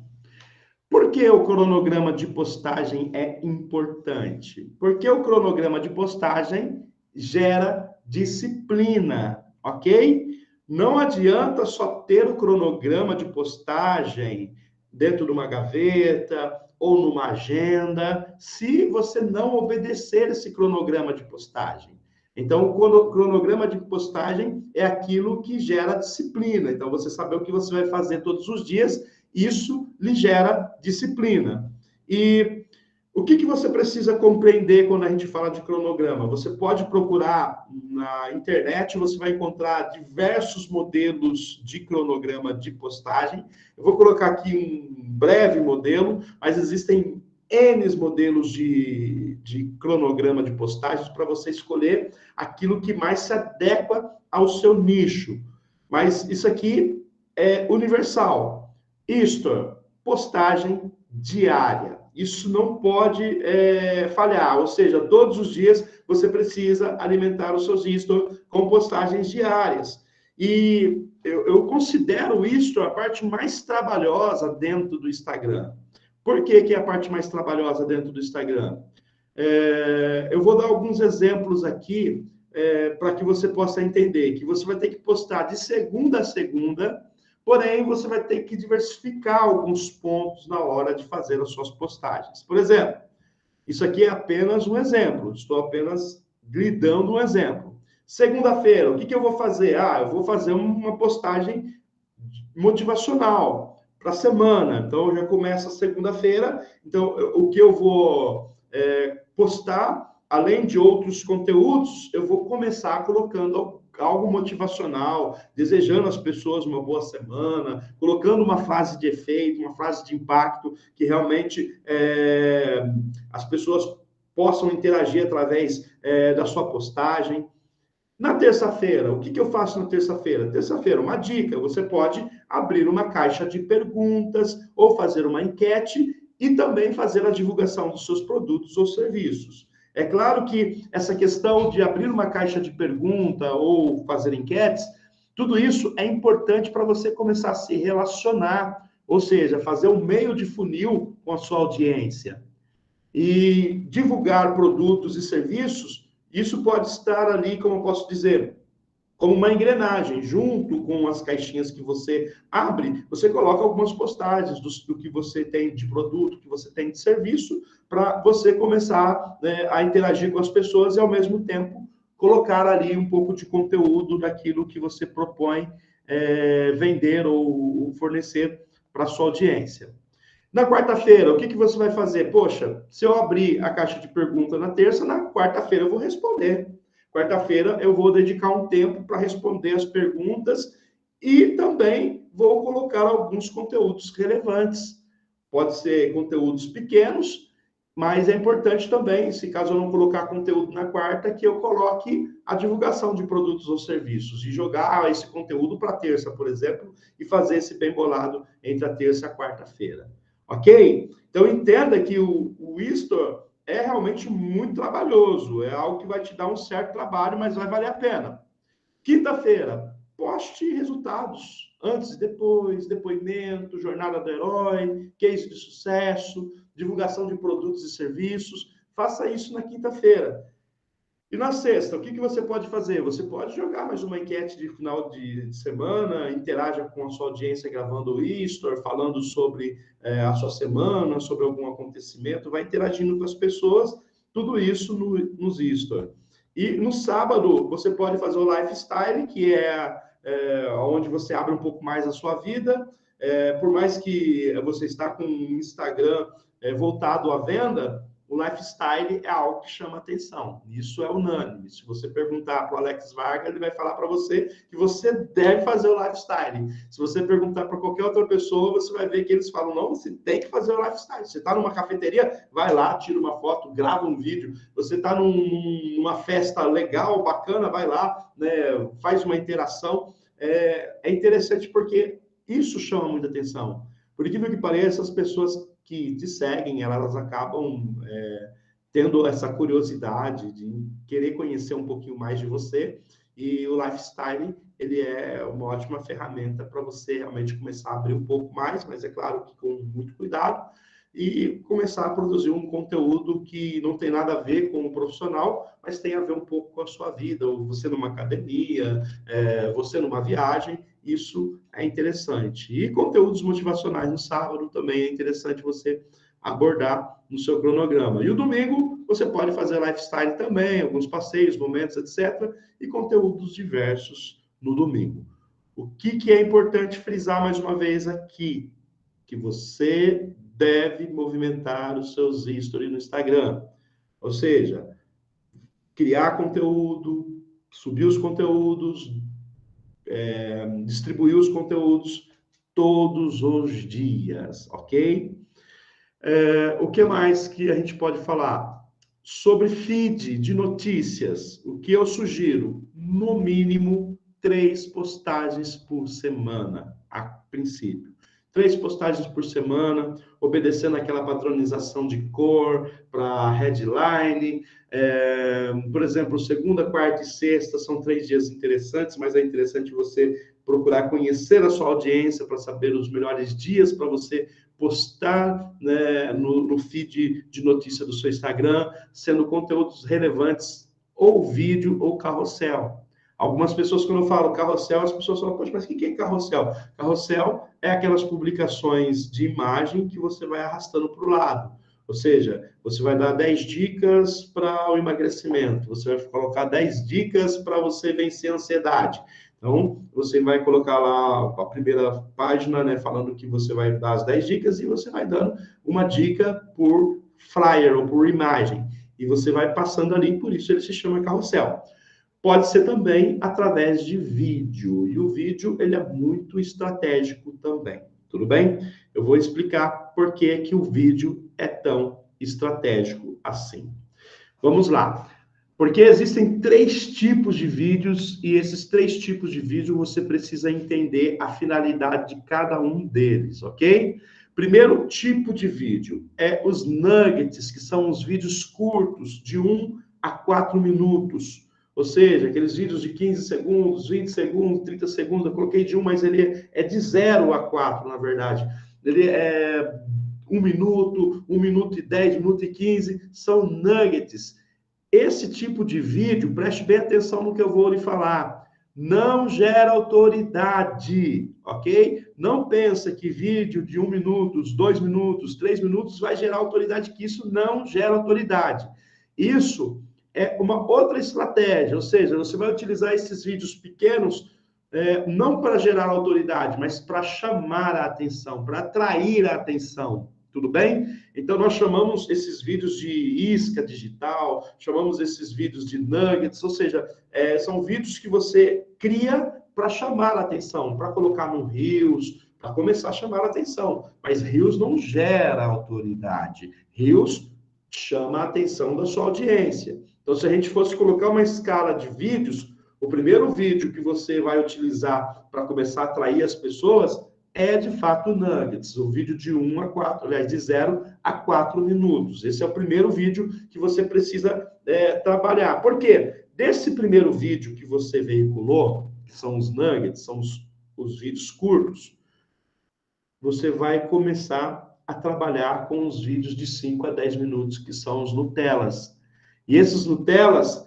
Por que o cronograma de postagem é importante? Porque o cronograma de postagem gera disciplina, ok? Não adianta só ter o cronograma de postagem dentro de uma gaveta ou numa agenda, se você não obedecer esse cronograma de postagem. Então, o cronograma de postagem é aquilo que gera disciplina. Então, você saber o que você vai fazer todos os dias, isso lhe gera disciplina. E o que você precisa compreender quando a gente fala de cronograma? Você pode procurar na internet, você vai encontrar diversos modelos de cronograma de postagem. Eu vou colocar aqui um breve modelo, mas existem N modelos de cronograma de postagens para você escolher aquilo que mais se adequa ao seu nicho. Mas isso aqui é universal. Isto, postagem diária. Isso não pode falhar, ou seja, todos os dias você precisa alimentar os seus stories com postagens diárias. E eu considero isso a parte mais trabalhosa dentro do Instagram. Por que é a parte mais trabalhosa dentro do Instagram? Eu vou dar alguns exemplos aqui para que você possa entender que você vai ter que postar de segunda a segunda, porém, você vai ter que diversificar alguns pontos na hora de fazer as suas postagens. Por exemplo, isso aqui é apenas um exemplo, estou apenas lhe dando um exemplo. Segunda-feira, o que eu vou fazer? Eu vou fazer uma postagem motivacional para a semana. Então, já começa segunda-feira. Então, o que eu vou postar, além de outros conteúdos, eu vou começar colocando algo motivacional, desejando às pessoas uma boa semana, colocando uma frase de efeito, uma frase de impacto, que realmente as pessoas possam interagir através da sua postagem. Na terça-feira, o que eu faço na terça-feira? Terça-feira, uma dica, você pode abrir uma caixa de perguntas ou fazer uma enquete e também fazer a divulgação dos seus produtos ou serviços. É claro que essa questão de abrir uma caixa de pergunta ou fazer enquetes, tudo isso é importante para você começar a se relacionar, ou seja, fazer um meio de funil com a sua audiência. E divulgar produtos e serviços, isso pode estar ali, como eu posso dizer, como uma engrenagem, junto com as caixinhas que você abre, você coloca algumas postagens do que você tem de produto, que você tem de serviço, para você começar a interagir com as pessoas e, ao mesmo tempo, colocar ali um pouco de conteúdo daquilo que você propõe vender ou fornecer para a sua audiência. Na quarta-feira, o que você vai fazer? Poxa, se eu abrir a caixa de pergunta na terça, na quarta-feira eu vou responder. Quarta-feira eu vou dedicar um tempo para responder as perguntas e também vou colocar alguns conteúdos relevantes. Pode ser conteúdos pequenos, mas é importante também, se caso eu não colocar conteúdo na quarta, que eu coloque a divulgação de produtos ou serviços e jogar esse conteúdo para terça, por exemplo, e fazer esse bem bolado entre a terça e a quarta-feira. Ok? Então, entenda que o Store é realmente muito trabalhoso, é algo que vai te dar um certo trabalho, mas vai valer a pena. Quinta-feira, poste resultados, antes e depois, depoimento, jornada do herói, case de sucesso, divulgação de produtos e serviços. Faça isso na quinta-feira. E na sexta, o que você pode fazer? Você pode jogar mais uma enquete de final de semana, interaja com a sua audiência gravando o Store, falando sobre a sua semana, sobre algum acontecimento, vai interagindo com as pessoas, tudo isso nos Store. E no sábado, você pode fazer o Lifestyle, que é onde você abre um pouco mais a sua vida. Por mais que você está com um Instagram voltado à venda, o lifestyle é algo que chama atenção. Isso é unânime. Se você perguntar para o Alex Varga, ele vai falar para você que você deve fazer o lifestyle. Se você perguntar para qualquer outra pessoa, você vai ver que eles falam, não, você tem que fazer o lifestyle. Você está numa cafeteria, vai lá, tira uma foto, grava um vídeo. Você está numa festa legal, bacana, vai lá, né, faz uma interação. É interessante porque isso chama muita atenção. Por incrível que pareça, as pessoas que te seguem, elas acabam tendo essa curiosidade de querer conhecer um pouquinho mais de você, e o Lifestyle, ele é uma ótima ferramenta para você realmente começar a abrir um pouco mais, mas é claro que com muito cuidado, e começar a produzir um conteúdo que não tem nada a ver com o profissional, mas tem a ver um pouco com a sua vida, ou você numa academia, você numa viagem, isso é interessante. E conteúdos motivacionais no sábado também é interessante você abordar no seu cronograma. E o domingo, você pode fazer lifestyle também, alguns passeios, momentos, etc. E conteúdos diversos no domingo. O que é importante frisar mais uma vez aqui? Que você deve movimentar os seus stories no Instagram. Ou seja, criar conteúdo, subir os conteúdos, distribuir os conteúdos todos os dias, ok? O que mais que a gente pode falar? Sobre feed de notícias, o que eu sugiro? No mínimo 3 postagens por semana, a princípio. 3 postagens por semana, obedecendo aquela padronização de cor para headline. Por exemplo, segunda, quarta e sexta são 3 dias interessantes, mas é interessante você procurar conhecer a sua audiência para saber os melhores dias para você postar, né, no feed de notícia do seu Instagram, sendo conteúdos relevantes, ou vídeo ou carrossel. Algumas pessoas, quando eu falo carrossel, as pessoas falam, poxa, mas o que é carrossel? Carrossel é aquelas publicações de imagem que você vai arrastando para o lado. Ou seja, você vai dar 10 dicas para o emagrecimento, você vai colocar 10 dicas para você vencer a ansiedade. Então, você vai colocar lá a primeira página, né, falando que você vai dar as 10 dicas e você vai dando uma dica por flyer ou por imagem. E você vai passando ali, por isso ele se chama carrossel. Pode ser também através de vídeo, e o vídeo ele é muito estratégico também, tudo bem? Eu vou explicar por que o vídeo é tão estratégico assim. Vamos lá. Porque existem 3 tipos de vídeos, e esses 3 tipos de vídeo você precisa entender a finalidade de cada um deles, ok? Primeiro tipo de vídeo é os nuggets, que são os vídeos curtos, de 1 a 4 minutos. Ou seja, aqueles vídeos de 15 segundos, 20 segundos, 30 segundos, eu coloquei de 1, mas ele é de 0 a 4, na verdade. Ele é 1 minuto, 1 minuto e 10, 1 minuto e 15, são nuggets. Esse tipo de vídeo, preste bem atenção no que eu vou lhe falar, não gera autoridade, ok? Não pensa que vídeo de 1 minuto, 2 minutos, 3 minutos vai gerar autoridade, que isso não gera autoridade. Isso é uma outra estratégia, ou seja, você vai utilizar esses vídeos pequenos não para gerar autoridade, mas para chamar a atenção, para atrair a atenção, tudo bem? Então, nós chamamos esses vídeos de isca digital, chamamos esses vídeos de nuggets, ou seja, são vídeos que você cria para chamar a atenção, para colocar no Reels, para começar a chamar a atenção. Mas Reels não gera autoridade. Reels chama a atenção da sua audiência. Então, se a gente fosse colocar uma escala de vídeos, o primeiro vídeo que você vai utilizar para começar a atrair as pessoas é, de fato, nuggets. O vídeo de 1 a 4, aliás, de 0 a 4 minutos. Esse é o primeiro vídeo que você precisa trabalhar. Por quê? Desse primeiro vídeo que você veiculou, que são os nuggets, são os vídeos curtos, você vai começar a trabalhar com os vídeos de 5 a 10 minutos, que são os Nutellas. E esses Nutellas,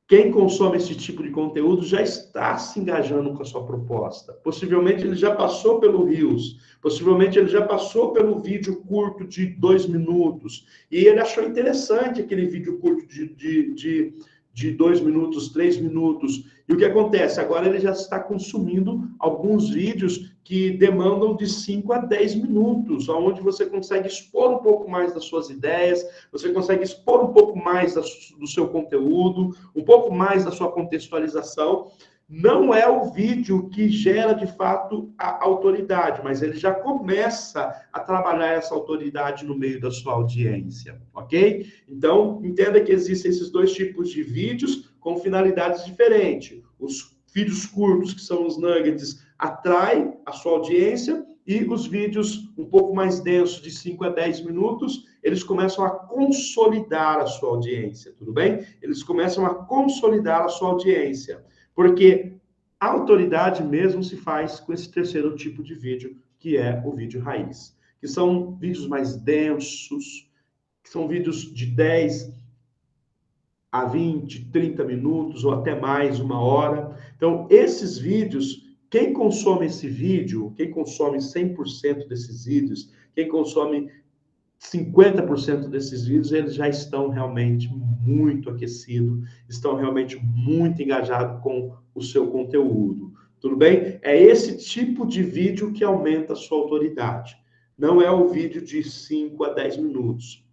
quem consome esse tipo de conteúdo já está se engajando com a sua proposta. Possivelmente ele já passou pelo Reels, possivelmente ele já passou pelo vídeo curto de 2 minutos, e ele achou interessante aquele vídeo curto de 2 minutos, 3 minutos. E o que acontece? Agora ele já está consumindo alguns vídeos que demandam de 5 a 10 minutos, onde você consegue expor um pouco mais das suas ideias, você consegue expor um pouco mais do seu conteúdo, um pouco mais da sua contextualização. Não é o vídeo que gera, de fato, a autoridade, mas ele já começa a trabalhar essa autoridade no meio da sua audiência, ok? Então, entenda que existem esses dois tipos de vídeos com finalidades diferentes. Os vídeos curtos, que são os nuggets, atraem a sua audiência, e os vídeos um pouco mais densos, de 5 a 10 minutos, eles começam a consolidar a sua audiência, tudo bem? Eles começam a consolidar a sua audiência. Porque a autoridade mesmo se faz com esse terceiro tipo de vídeo, que é o vídeo raiz. Que são vídeos mais densos, que são vídeos de 10 a 20, 30 minutos, ou até mais, 1 hora. Então, esses vídeos, quem consome esse vídeo, quem consome 100% desses vídeos, quem consome 50% desses vídeos, eles já estão realmente muito aquecidos, estão realmente muito engajados com o seu conteúdo. Tudo bem? É esse tipo de vídeo que aumenta a sua autoridade. Não é o vídeo de 5 a 10 minutos,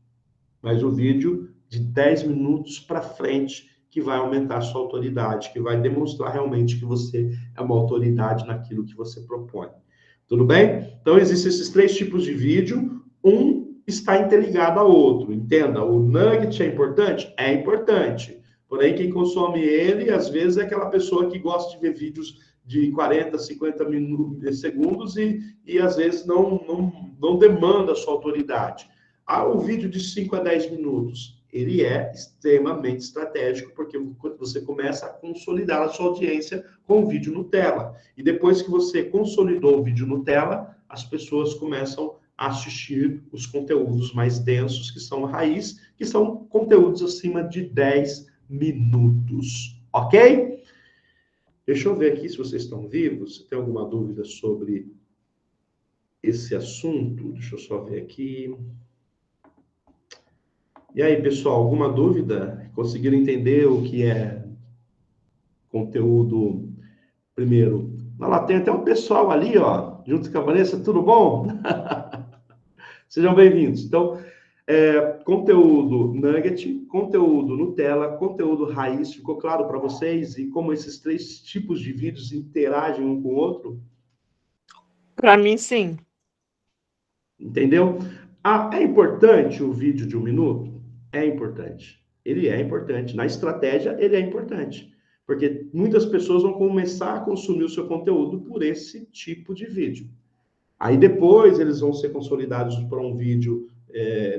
mas o vídeo de 10 minutos para frente que vai aumentar a sua autoridade, que vai demonstrar realmente que você é uma autoridade naquilo que você propõe. Tudo bem? Então, existem esses 3 tipos de vídeo. Está interligado ao outro, entenda, o nugget é importante? É importante, porém quem consome ele, às vezes, é aquela pessoa que gosta de ver vídeos de 40, 50 segundos e às vezes, não demanda a sua autoridade. O vídeo de 5 a 10 minutos, ele é extremamente estratégico, porque você começa a consolidar a sua audiência com o vídeo Nutella, e depois que você consolidou o vídeo Nutella, as pessoas começam a assistir os conteúdos mais densos, que são a raiz, que são conteúdos acima de 10 minutos, ok? Deixa eu ver aqui se vocês estão vivos, se tem alguma dúvida sobre esse assunto. Deixa eu só ver aqui. E aí, pessoal, alguma dúvida? Conseguiram entender o que é conteúdo? Primeiro, lá tem até um pessoal ali, ó, junto com a Vanessa, tudo bom? Sejam bem-vindos. Então, conteúdo nugget, conteúdo Nutella, conteúdo raiz, ficou claro para vocês? E como esses 3 tipos de vídeos interagem um com o outro? Para mim, sim. Entendeu? É importante o vídeo de 1 minuto? É importante. Ele é importante. Na estratégia, ele é importante. Porque muitas pessoas vão começar a consumir o seu conteúdo por esse tipo de vídeo. Aí depois eles vão ser consolidados para um vídeo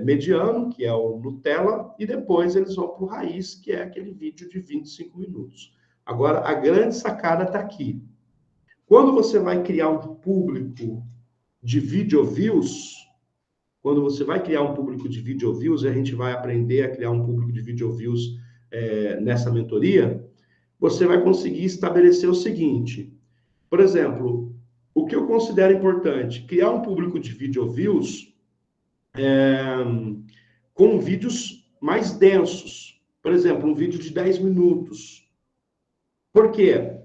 mediano, que é o Nutella, e depois eles vão para o raiz, que é aquele vídeo de 25 minutos. Agora, a grande sacada está aqui. Quando você vai criar um público de video views, quando você vai criar um público de video views, e a gente vai aprender a criar um público de video views nessa mentoria, você vai conseguir estabelecer o seguinte. Por exemplo, o que eu considero importante? Criar um público de video views com vídeos mais densos. Por exemplo, um vídeo de 10 minutos. Por quê?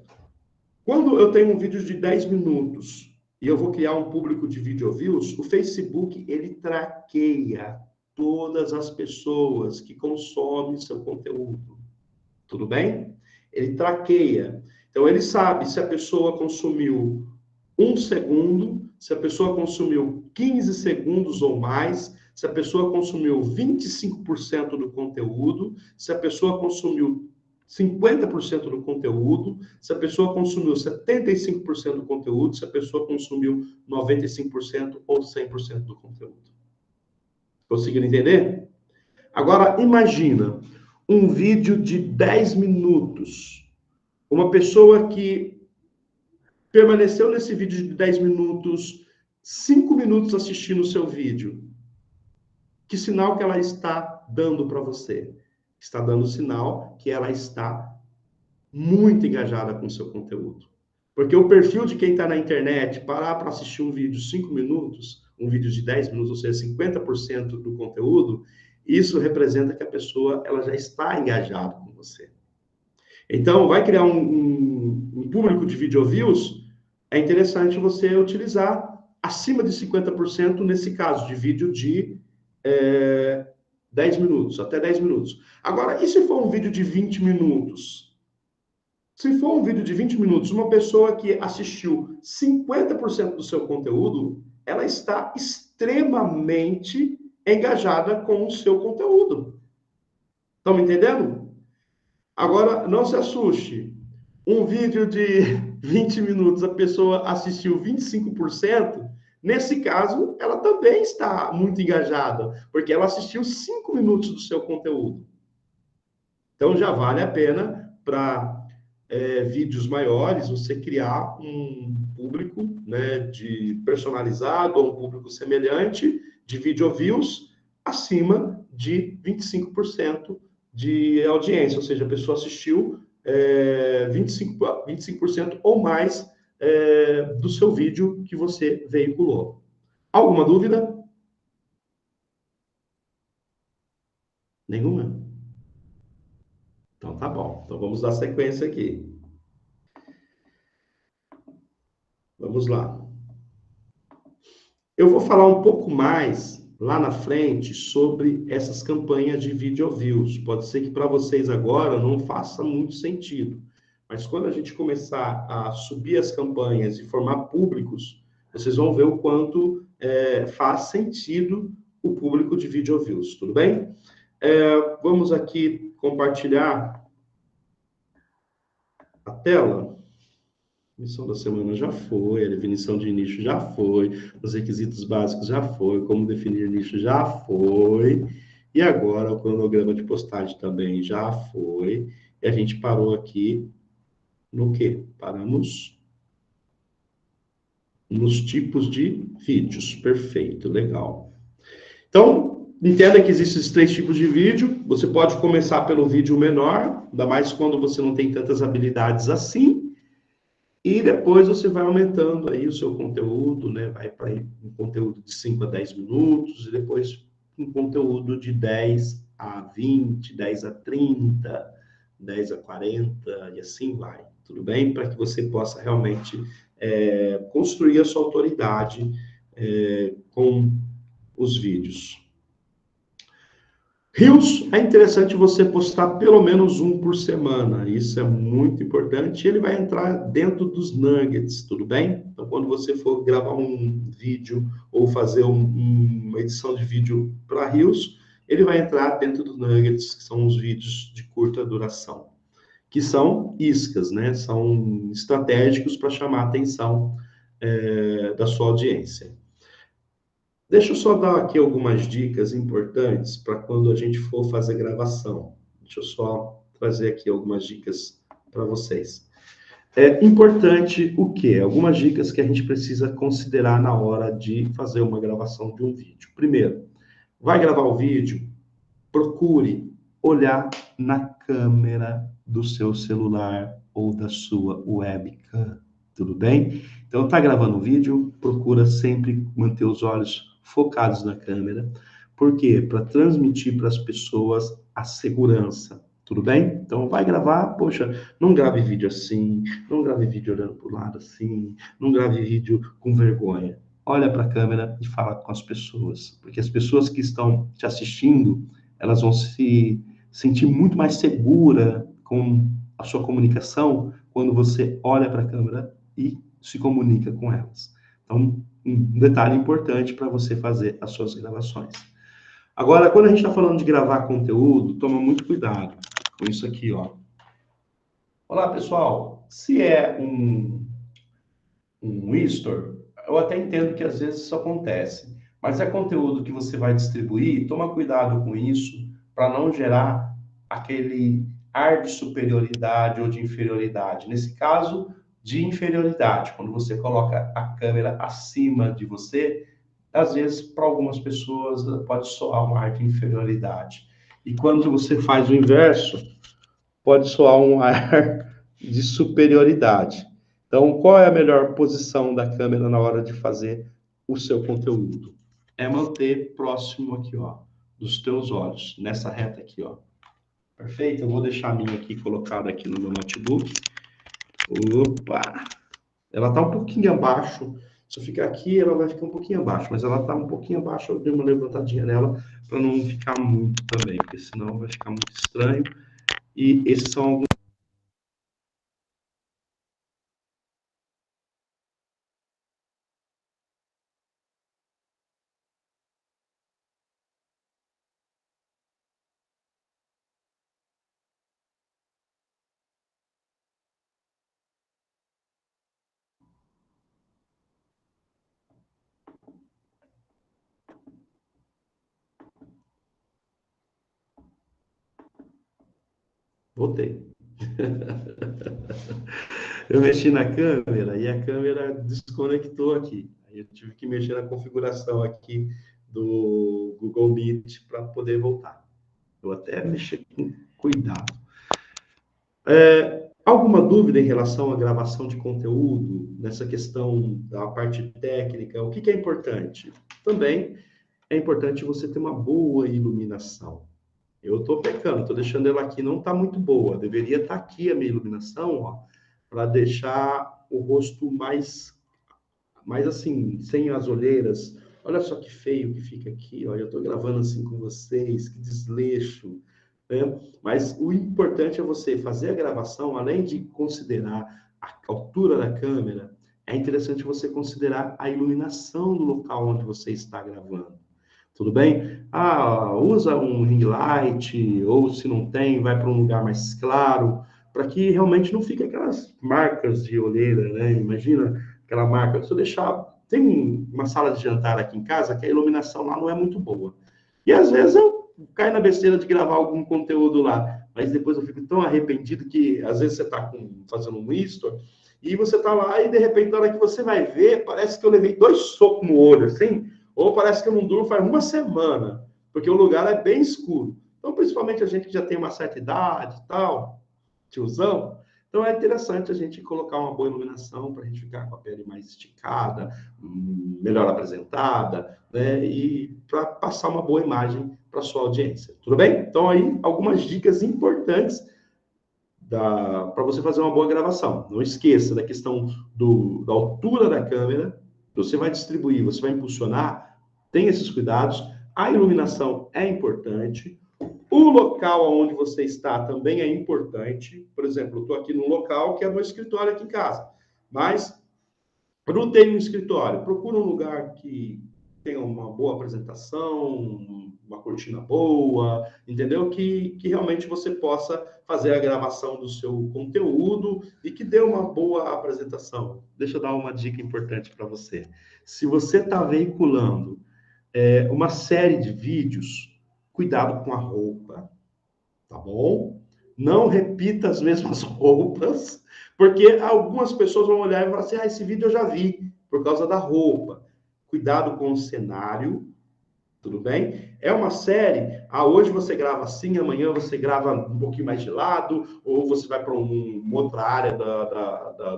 Quando eu tenho um vídeo de 10 minutos e eu vou criar um público de video views, o Facebook, ele traqueia todas as pessoas que consomem seu conteúdo. Tudo bem? Ele traqueia. Então, ele sabe se a pessoa consumiu 1 segundo, se a pessoa consumiu 15 segundos ou mais, se a pessoa consumiu 25% do conteúdo, se a pessoa consumiu 50% do conteúdo, se a pessoa consumiu 75% do conteúdo, se a pessoa consumiu 95% ou 100% do conteúdo. Conseguiram entender? Agora, imagina um vídeo de 10 minutos. Uma pessoa que permaneceu nesse vídeo de 10 minutos, 5 minutos assistindo o seu vídeo. Que sinal que ela está dando para você? Está dando sinal que ela está muito engajada com o seu conteúdo. Porque o perfil de quem está na internet, parar para assistir um vídeo 5 minutos, um vídeo de 10 minutos, ou seja, 50% do conteúdo, isso representa que a pessoa ela já está engajada com você. Então, vai criar um público de video views, é interessante você utilizar acima de 50% nesse caso de vídeo de 10 minutos, até 10 minutos. Agora, e se for um vídeo de 20 minutos? Se for um vídeo de 20 minutos, uma pessoa que assistiu 50% do seu conteúdo, ela está extremamente engajada com o seu conteúdo. Estão me entendendo? Agora, não se assuste. Um vídeo de 20 minutos, a pessoa assistiu 25%, nesse caso, ela também está muito engajada, porque ela assistiu 5 minutos do seu conteúdo. Então, já vale a pena para vídeos maiores, você criar um público, né, de personalizado, ou um público semelhante, de video views, acima de 25% de audiência, ou seja, a pessoa assistiu 25% ou mais do seu vídeo que você veiculou. Alguma dúvida? Nenhuma? Então tá bom. Então vamos dar sequência aqui. Vamos lá. Eu vou falar um pouco mais lá na frente sobre essas campanhas de video views. Pode ser que para vocês agora não faça muito sentido, mas quando a gente começar a subir as campanhas e formar públicos, vocês vão ver o quanto faz sentido o público de video views, tudo bem? Vamos aqui compartilhar a tela. Missão da semana já foi, a definição de nicho já foi, os requisitos básicos já foi, como definir nicho já foi, e agora o cronograma de postagem também já foi, e a gente parou aqui no quê? Paramos nos tipos de vídeos. Perfeito, legal. Então, entenda que existem esses 3 tipos de vídeo, você pode começar pelo vídeo menor, ainda mais quando você não tem tantas habilidades assim, e depois você vai aumentando aí o seu conteúdo, né? Vai para um conteúdo de 5 a 10 minutos, e depois um conteúdo de 10 a 20, 10 a 30, 10 a 40, e assim vai. Tudo bem? Para que você possa realmente construir a sua autoridade com os vídeos. Reels, é interessante você postar pelo menos um por semana. Isso é muito importante. Ele vai entrar dentro dos nuggets, tudo bem? Então, quando você for gravar um vídeo ou fazer uma edição de vídeo para Reels, ele vai entrar dentro dos nuggets, que são os vídeos de curta duração, que são iscas, né? São estratégicos para chamar a atenção da sua audiência. Deixa eu só dar aqui algumas dicas importantes para quando a gente for fazer gravação. Deixa eu só trazer aqui algumas dicas para vocês. É importante o quê? Algumas dicas que a gente precisa considerar na hora de fazer uma gravação de um vídeo. Primeiro, vai gravar o vídeo, procure olhar na câmera do seu celular ou da sua webcam, tudo bem? Então, tá gravando o vídeo, procura sempre manter os olhos focados na câmera. Por quê? Para transmitir para as pessoas a segurança, Tudo bem? Então, vai gravar, poxa, não grave vídeo assim, não grave vídeo olhando para o lado assim, não grave vídeo com vergonha. Olha para a câmera e fala com as pessoas, porque as pessoas que estão te assistindo, elas vão se sentir muito mais segura com a sua comunicação quando você olha para a câmera e se comunica com elas. Então, um detalhe importante para você fazer as suas gravações. Agora, quando a gente está falando de gravar conteúdo, toma muito cuidado com isso aqui, ó. Olá, pessoal. Se é um history, eu até entendo que às vezes isso acontece, mas é conteúdo que você vai distribuir, toma cuidado com isso para não gerar aquele ar de superioridade ou de inferioridade. Nesse caso, de inferioridade, quando você coloca a câmera acima de você, às vezes, para algumas pessoas, pode soar um ar de inferioridade. E quando você faz o inverso, pode soar um ar de superioridade. Então, qual é a melhor posição da câmera na hora de fazer o seu conteúdo? É manter próximo aqui, ó, dos teus olhos, nessa reta aqui, ó. Perfeito? Eu vou deixar a minha aqui colocada aqui no meu notebook. Opa! Ela tá um pouquinho abaixo. Se eu ficar aqui, ela vai ficar um pouquinho abaixo, mas ela tá um pouquinho abaixo. Eu dei uma levantadinha nela para não ficar muito também, porque senão vai ficar muito estranho. E esses são alguns. Voltei. Eu mexi na câmera e a câmera desconectou aqui. Aí eu tive que mexer na configuração aqui do Google Meet para poder voltar. Eu até mexi com cuidado. Alguma dúvida em relação à gravação de conteúdo, nessa questão da parte técnica? O que é importante? Também é importante você ter uma boa iluminação. Eu estou pecando, estou deixando ela aqui, não está muito boa. Deveria estar aqui a minha iluminação, ó, para deixar o rosto mais assim, sem as olheiras. Olha só que feio que fica aqui, ó. Eu estou gravando assim com vocês, que desleixo, né? Mas o importante é você fazer a gravação, além de considerar a altura da câmera, é interessante você considerar a iluminação do local onde você está gravando. Tudo bem? Usa um ring light, ou se não tem, vai para um lugar mais claro, para que realmente não fique aquelas marcas de olheira, né? Imagina aquela marca. Se eu deixar... Tem uma sala de jantar aqui em casa que a iluminação lá não é muito boa. E às vezes eu caio na besteira de gravar algum conteúdo lá, mas depois eu fico tão arrependido que às vezes você está fazendo um history e você está lá e de repente na hora que você vai ver, parece que eu levei 2 socos no olho, assim, ou parece que eu não durmo faz uma semana, porque o lugar é bem escuro. Então, principalmente a gente que já tem uma certa idade e tal, tiozão, então é interessante a gente colocar uma boa iluminação para a gente ficar com a pele mais esticada, melhor apresentada, né? E para passar uma boa imagem para sua audiência. Tudo bem? Então aí algumas dicas importantes para você fazer uma boa gravação. Não esqueça da questão da altura da câmera. Você vai distribuir, você vai impulsionar, tenha esses cuidados. A iluminação é importante. O local onde você está também é importante. Por exemplo, eu estou aqui num local que é meu escritório aqui em casa. Mas eu não tenho um escritório. Procura um lugar que tenha uma boa apresentação, uma cortina boa, entendeu? Que realmente você possa fazer a gravação do seu conteúdo e que dê uma boa apresentação. Deixa eu dar uma dica importante para você. Se você está veiculando uma série de vídeos, cuidado com a roupa, tá bom? Não repita as mesmas roupas, porque algumas pessoas vão olhar e falar assim, esse vídeo eu já vi, por causa da roupa. Cuidado com o cenário, tudo bem? É uma série, hoje você grava assim, amanhã você grava um pouquinho mais de lado, ou você vai para uma outra área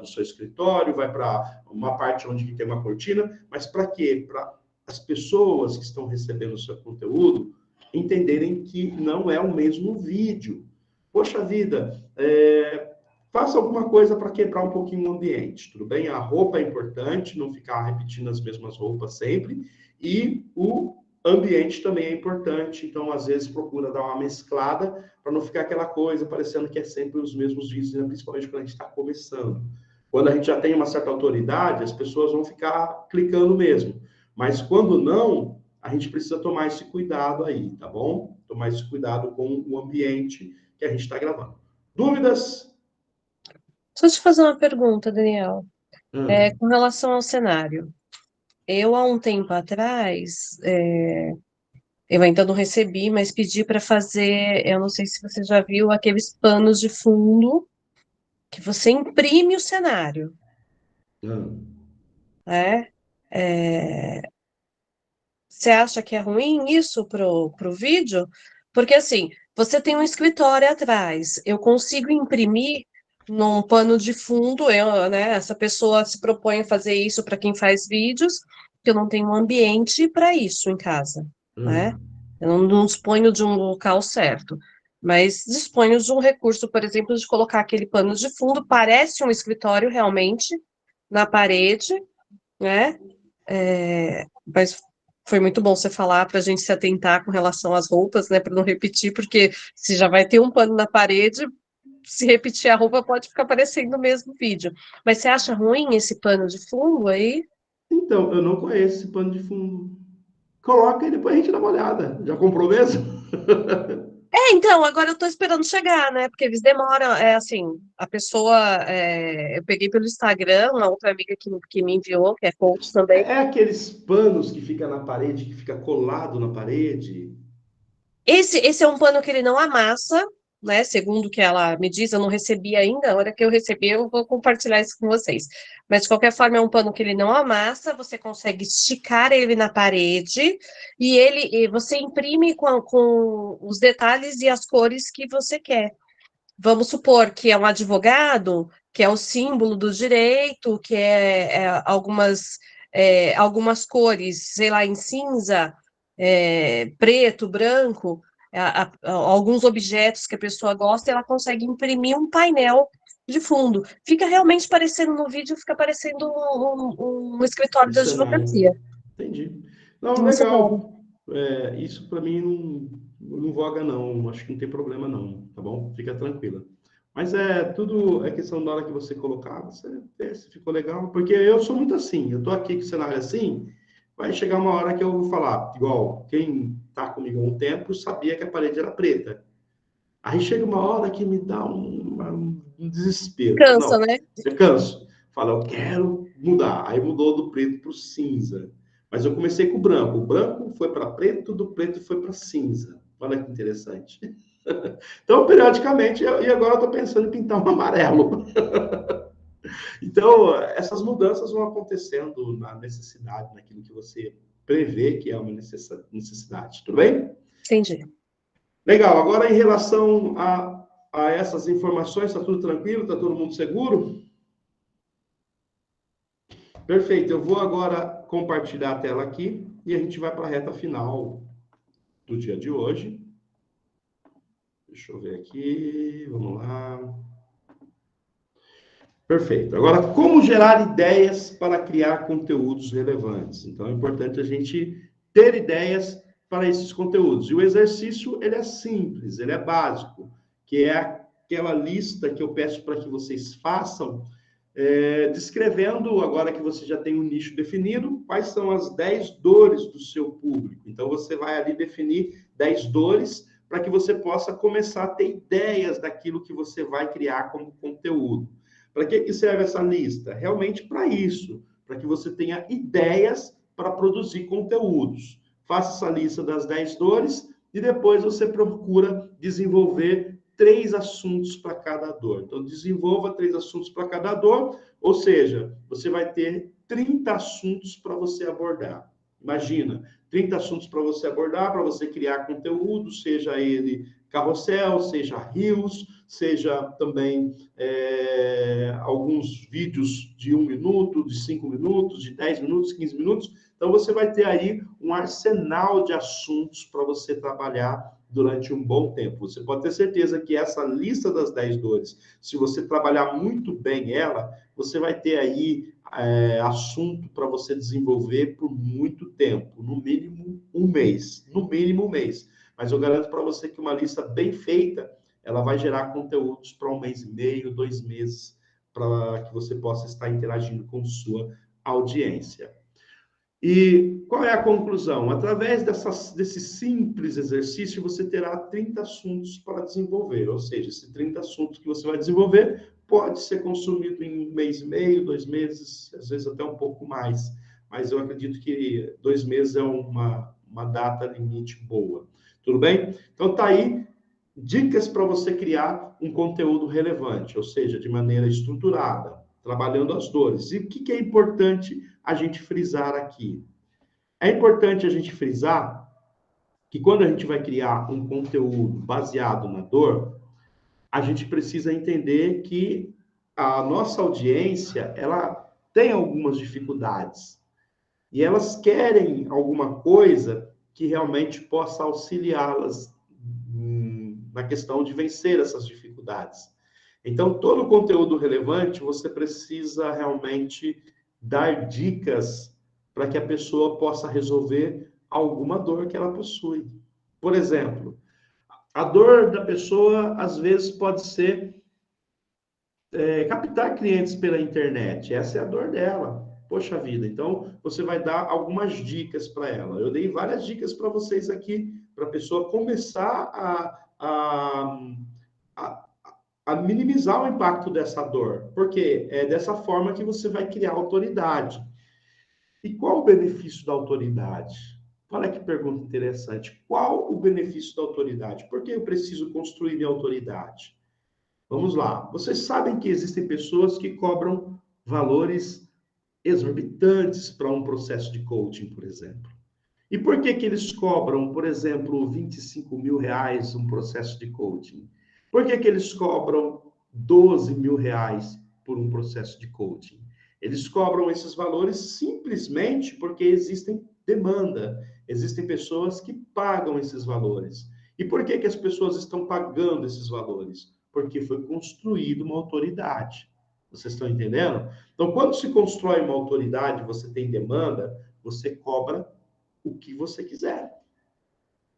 do seu escritório, vai para uma parte onde tem uma cortina, mas para quê? Para as pessoas que estão recebendo o seu conteúdo entenderem que não é o mesmo vídeo. poxa vida, faça alguma coisa para quebrar um pouquinho o ambiente, tudo bem? A roupa é importante, não ficar repetindo as mesmas roupas sempre, e o ambiente também é importante, então às vezes procura dar uma mesclada para não ficar aquela coisa parecendo que é sempre os mesmos vídeos, né? Principalmente quando a gente está começando. Quando a gente já tem uma certa autoridade, as pessoas vão ficar clicando mesmo. Mas quando não, a gente precisa tomar esse cuidado aí, tá bom? Tomar esse cuidado com o ambiente que a gente está gravando. Dúvidas? Deixa eu te fazer uma pergunta, Daniel. Com relação ao cenário. Eu, há um tempo atrás, eu ainda não recebi, mas pedi para fazer, eu não sei se você já viu, aqueles panos de fundo que você imprime o cenário, né? Você acha que é ruim isso pro vídeo? Porque, assim, você tem um escritório atrás, eu consigo imprimir num pano de fundo, né, essa pessoa se propõe a fazer isso para quem faz vídeos, que eu não tenho um ambiente para isso em casa, né? Eu não disponho de um local certo, mas disponho de um recurso, por exemplo, de colocar aquele pano de fundo, parece um escritório realmente, na parede, né? Mas foi muito bom você falar para a gente se atentar com relação às roupas, né? Para não repetir, porque se já vai ter um pano na parede, se repetir a roupa pode ficar parecendo o mesmo vídeo. Mas você acha ruim esse pano de fundo aí? Então, eu não conheço esse pano de fundo. Coloca e depois a gente dá uma olhada. Já comprou mesmo? Então, agora eu estou esperando chegar, né? Porque eles demoram, assim, a pessoa, eu peguei pelo Instagram, uma outra amiga que me enviou, que é coach também. É aqueles panos que fica na parede, que fica colado na parede. Esse é um pano que ele não amassa, né? Segundo o que ela me diz, eu não recebi ainda. A hora que eu receber, eu vou compartilhar isso com vocês. Mas, de qualquer forma, é um pano que ele não amassa, você consegue esticar ele na parede e você imprime com os detalhes e as cores que você quer. Vamos supor que é um advogado, que é o símbolo do direito, que algumas cores, sei lá, em cinza, preto, branco, alguns objetos que a pessoa gosta, ela consegue imprimir um painel de fundo. Fica realmente parecendo no vídeo, fica parecendo um escritório da advocacia. Entendi. Não, Um cenário. legal. Isso para mim não voga, não. Acho que não tem problema, não. Tá bom? Fica tranquila. Mas tudo é questão da hora que você colocar, você vê se ficou legal. Porque eu sou muito assim. Eu tô aqui com o cenário assim, vai chegar uma hora que eu vou falar, igual quem tá comigo há um tempo sabia que a parede era preta. Aí chega uma hora que me dá um desespero. Cansa, Não, né? eu canso. Fala, eu quero mudar. Aí mudou do preto para o cinza. Mas eu comecei com o branco. O branco foi para preto, do preto foi para cinza. Olha que interessante. Então, periodicamente, e agora eu estou pensando em pintar um amarelo. Então, essas mudanças vão acontecendo na necessidade, naquilo que você prevê que é uma necessidade. Tudo bem? Entendi. Legal. Agora, em relação a essas informações, está tudo tranquilo? Está todo mundo seguro? Perfeito. Eu vou agora compartilhar a tela aqui e a gente vai para a reta final do dia de hoje. Deixa eu ver aqui. Vamos lá. Perfeito. Agora, como gerar ideias para criar conteúdos relevantes? Então, é importante a gente ter ideias para esses conteúdos. E o exercício, ele é simples, ele é básico, que é aquela lista que eu peço para que vocês façam, descrevendo, agora que você já tem um nicho definido, quais são as 10 dores do seu público. Então, você vai ali definir 10 dores para que você possa começar a ter ideias daquilo que você vai criar como conteúdo. Para que serve essa lista? Realmente para isso, para que você tenha ideias para produzir conteúdos. Faça essa lista das 10 dores e depois você procura desenvolver 3 assuntos para cada dor. Então, desenvolva 3 assuntos para cada dor, ou seja, você vai ter 30 assuntos para você abordar. Imagina, 30 assuntos para você abordar, para você criar conteúdo, seja ele carrossel, seja reels, seja também alguns vídeos de 1 minuto, de 5 minutos, de 10 minutos, 15 minutos. Então, você vai ter aí um arsenal de assuntos para você trabalhar durante um bom tempo. Você pode ter certeza que essa lista das 10 dores, se você trabalhar muito bem ela, você vai ter aí assunto para você desenvolver por muito tempo, no mínimo um mês, no mínimo um mês. Mas eu garanto para você que uma lista bem feita, ela vai gerar conteúdos para um mês e meio, 2 meses, para que você possa estar interagindo com sua audiência. E qual é a conclusão? Através desse simples exercício, você terá 30 assuntos para desenvolver, ou seja, esses 30 assuntos que você vai desenvolver pode ser consumido em um mês e meio, 2 meses, às vezes até um pouco mais, mas eu acredito que 2 meses é uma data limite boa. Tudo bem? Então, tá aí dicas para você criar um conteúdo relevante, ou seja, de maneira estruturada, trabalhando as dores. E o que é importante a gente frisar aqui? É importante a gente frisar que quando a gente vai criar um conteúdo baseado na dor, a gente precisa entender que a nossa audiência, ela tem algumas dificuldades. E elas querem alguma coisa que realmente possa auxiliá-las na questão de vencer essas dificuldades. Então, todo o conteúdo relevante, você precisa realmente dar dicas para que a pessoa possa resolver alguma dor que ela possui. Por exemplo, a dor da pessoa, às vezes, pode ser captar clientes pela internet. Essa é a dor dela. Poxa vida, então você vai dar algumas dicas para ela. Eu dei várias dicas para vocês aqui, para a pessoa começar a minimizar o impacto dessa dor, porque é dessa forma que você vai criar autoridade. E qual o benefício da autoridade? Olha que pergunta interessante. Qual o benefício da autoridade? Por que eu preciso construir minha autoridade? Vamos lá. Vocês sabem que existem pessoas que cobram valores exorbitantes para um processo de coaching, por exemplo. E por que eles cobram, por exemplo, 25 mil reais um processo de coaching? Por que eles cobram 12 mil reais por um processo de coaching? Eles cobram esses valores simplesmente porque existem demanda, existem pessoas que pagam esses valores. E por que as pessoas estão pagando esses valores? Porque foi construída uma autoridade. Vocês estão entendendo? Então, quando se constrói uma autoridade, você tem demanda, você cobra o que você quiser.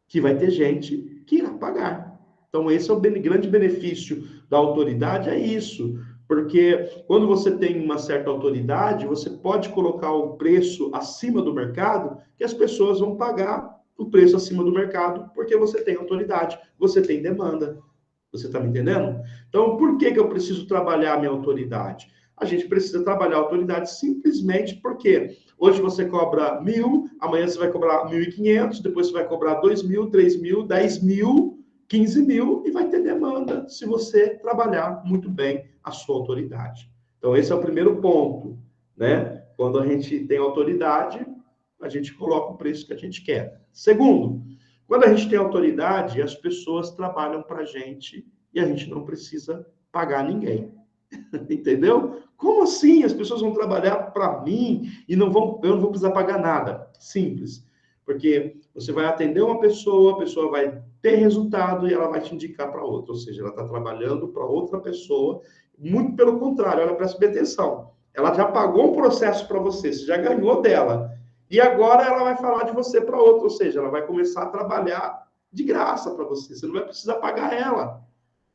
Que vai ter gente que irá pagar. Então, esse é o grande benefício da autoridade, é isso. Porque quando você tem uma certa autoridade, você pode colocar o preço acima do mercado, que as pessoas vão pagar o preço acima do mercado, porque você tem autoridade, você tem demanda. Você está me entendendo? Então, por que eu preciso trabalhar a minha autoridade? A gente precisa trabalhar a autoridade simplesmente porque hoje você cobra 1.000, amanhã você vai cobrar 1.500, depois você vai cobrar 2.000, 3.000, 10.000, 15.000 e vai ter demanda se você trabalhar muito bem a sua autoridade. Então, esse é o primeiro ponto, né? Quando a gente tem autoridade, a gente coloca o preço que a gente quer. Segundo, quando a gente tem autoridade, as pessoas trabalham para a gente e a gente não precisa pagar ninguém. Entendeu? Como assim? As pessoas vão trabalhar para mim e eu não vou precisar pagar nada. Simples. Porque você vai atender uma pessoa, a pessoa vai ter resultado e ela vai te indicar para outra. Ou seja, ela está trabalhando para outra pessoa. Muito pelo contrário, olha, presta bem atenção. Ela já pagou um processo para você já ganhou dela. E agora ela vai falar de você para outra. Ou seja, ela vai começar a trabalhar de graça para você. Você não vai precisar pagar ela.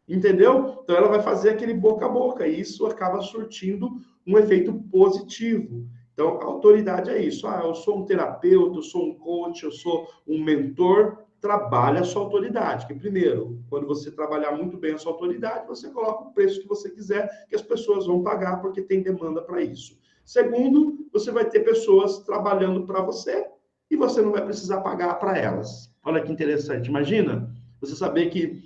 Entendeu? Então, ela vai fazer aquele boca a boca, e isso acaba surtindo um efeito positivo. Então, a autoridade é isso. Eu sou um terapeuta, eu sou um coach, eu sou um mentor. Trabalhe a sua autoridade. Que, primeiro, quando você trabalhar muito bem a sua autoridade, você coloca o preço que você quiser, que as pessoas vão pagar, porque tem demanda para isso. Segundo, você vai ter pessoas trabalhando para você e você não vai precisar pagar para elas. Olha que interessante. Imagina você saber que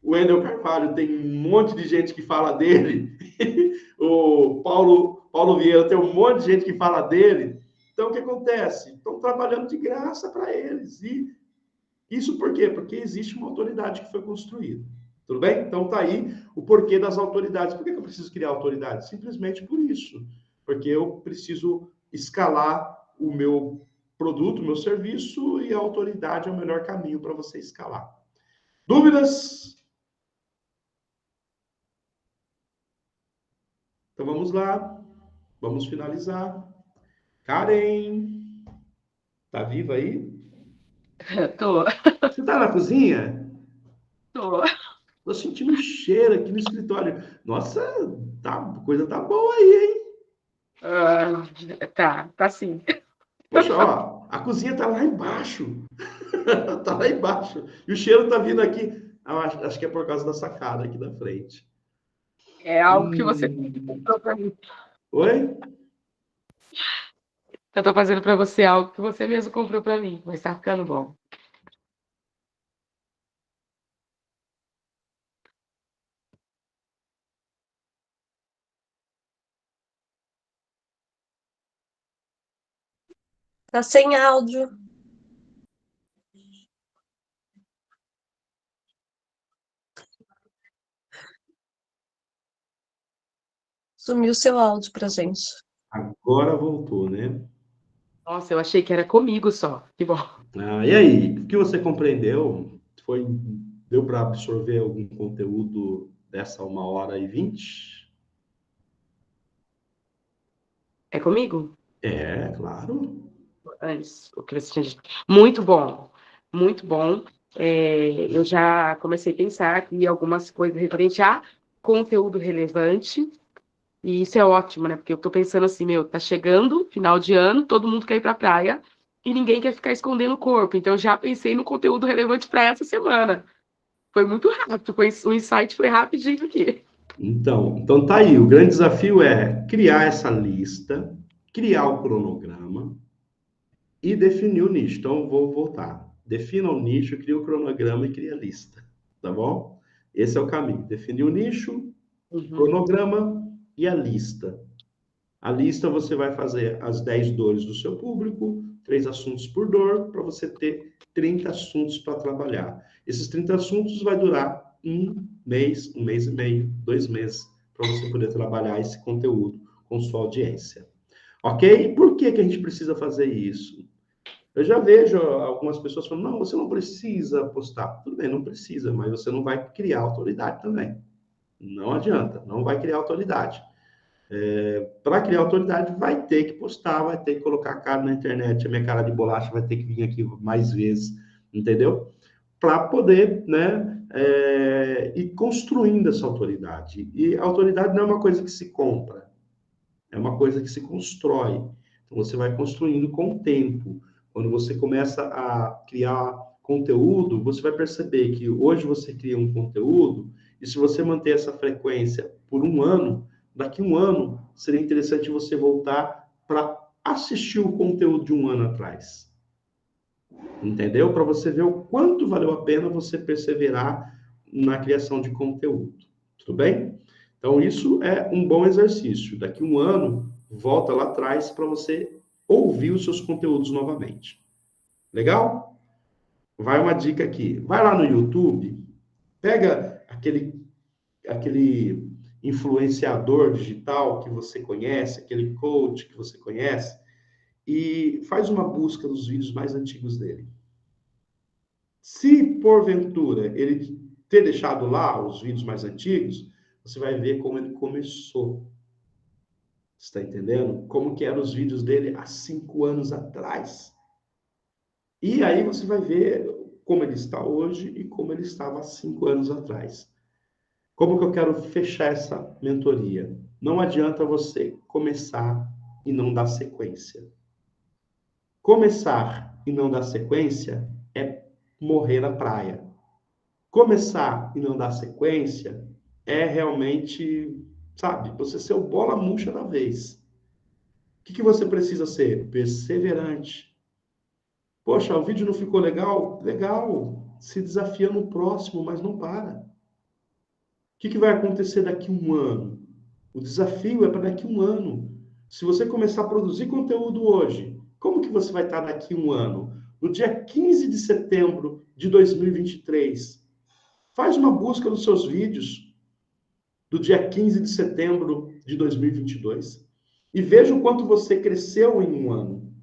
o Wendel Carvalho tem um monte de gente que fala dele. O Paulo Vieira tem um monte de gente que fala dele. Então, o que acontece? Estão trabalhando de graça para eles. E isso por quê? Porque existe uma autoridade que foi construída. Tudo bem? Então, está aí o porquê das autoridades. Por que eu preciso criar autoridade? Simplesmente por isso. Porque eu preciso escalar o meu produto, o meu serviço, e a autoridade é o melhor caminho para você escalar. Dúvidas? Então vamos lá. Vamos finalizar. Karen, tá viva aí? Tô, Você tá na cozinha? tô. Tô sentindo um cheiro aqui no escritório. Nossa, a coisa tá boa aí, hein? Ah, tá sim. Poxa, ó, a cozinha tá lá embaixo. Tá lá embaixo. E o cheiro tá vindo aqui. Acho que é por causa da sacada aqui da frente. É algo que você Hum. comprou pra mim. Oi? Eu tô fazendo pra você algo que você mesmo comprou pra mim, mas tá ficando bom. Tá sem áudio. Sumiu seu áudio pra gente. Agora voltou, né? Nossa, eu achei que era comigo só. Que bom. E aí, o que você compreendeu? Deu para absorver algum conteúdo dessa 1h20? É comigo? É, claro. Antes, o que você tinha dito. Muito bom, muito bom. Eu já comecei a pensar aqui algumas coisas referente a conteúdo relevante. E isso é ótimo, né? Porque eu tô pensando assim, meu, tá chegando final de ano, todo mundo quer ir pra praia e ninguém quer ficar escondendo o corpo. Então, eu já pensei no conteúdo relevante para essa semana. Foi muito rápido, o insight foi rapidinho aqui. Então tá aí. O grande desafio é criar essa lista, criar o cronograma e definir o nicho. Então, eu vou voltar. Defina o nicho, cria o cronograma e cria a lista. Tá bom? Esse é o caminho. Definir o nicho, Uhum. cronograma e a lista. A lista você vai fazer as 10 dores do seu público, 3 assuntos por dor, para você ter 30 assuntos para trabalhar. Esses 30 assuntos vai durar um mês e meio, 2 meses, para você poder trabalhar esse conteúdo com sua audiência. Ok? Por que a gente precisa fazer isso? Eu já vejo algumas pessoas falando, não, você não precisa postar. Tudo bem, não precisa, mas você não vai criar autoridade também. Não adianta, não vai criar autoridade. Para criar autoridade, vai ter que postar, vai ter que colocar a cara na internet, a minha cara de bolacha vai ter que vir aqui mais vezes, entendeu? Para poder, né, ir construindo essa autoridade. E a autoridade não é uma coisa que se compra, é uma coisa que se constrói. Então, você vai construindo com o tempo. Quando você começa a criar conteúdo, você vai perceber que hoje você cria um conteúdo, e se você manter essa frequência por um ano, daqui a um ano, seria interessante você voltar para assistir o conteúdo de um ano atrás. Entendeu? Para você ver o quanto valeu a pena você perseverar na criação de conteúdo. Tudo bem? Então, isso é um bom exercício. Daqui a um ano, volta lá atrás para você ouvir os seus conteúdos novamente. Legal? Vai uma dica aqui. Vai lá no YouTube, pega aquele influenciador digital que você conhece, aquele coach que você conhece, e faz uma busca dos vídeos mais antigos dele. Se, porventura, ele ter deixado lá os vídeos mais antigos, você vai ver como ele começou. Está entendendo? Como que eram os vídeos dele há 5 anos atrás. E aí você vai ver como ele está hoje e como ele estava há 5 anos atrás. Como que eu quero fechar essa mentoria? Não adianta você começar e não dar sequência. Começar e não dar sequência é morrer na praia. Começar e não dar sequência é realmente, sabe, você ser o bola murcha da vez. O que você precisa ser? Perseverante. Poxa, o vídeo não ficou legal? Legal. Se desafia no próximo, mas não para. O que vai acontecer daqui a um ano? O desafio é para daqui a um ano. Se você começar a produzir conteúdo hoje, como que você vai estar daqui a um ano? No dia 15 de setembro de 2023. Faz uma busca nos seus vídeos do dia 15 de setembro de 2022 e veja o quanto você cresceu em um ano.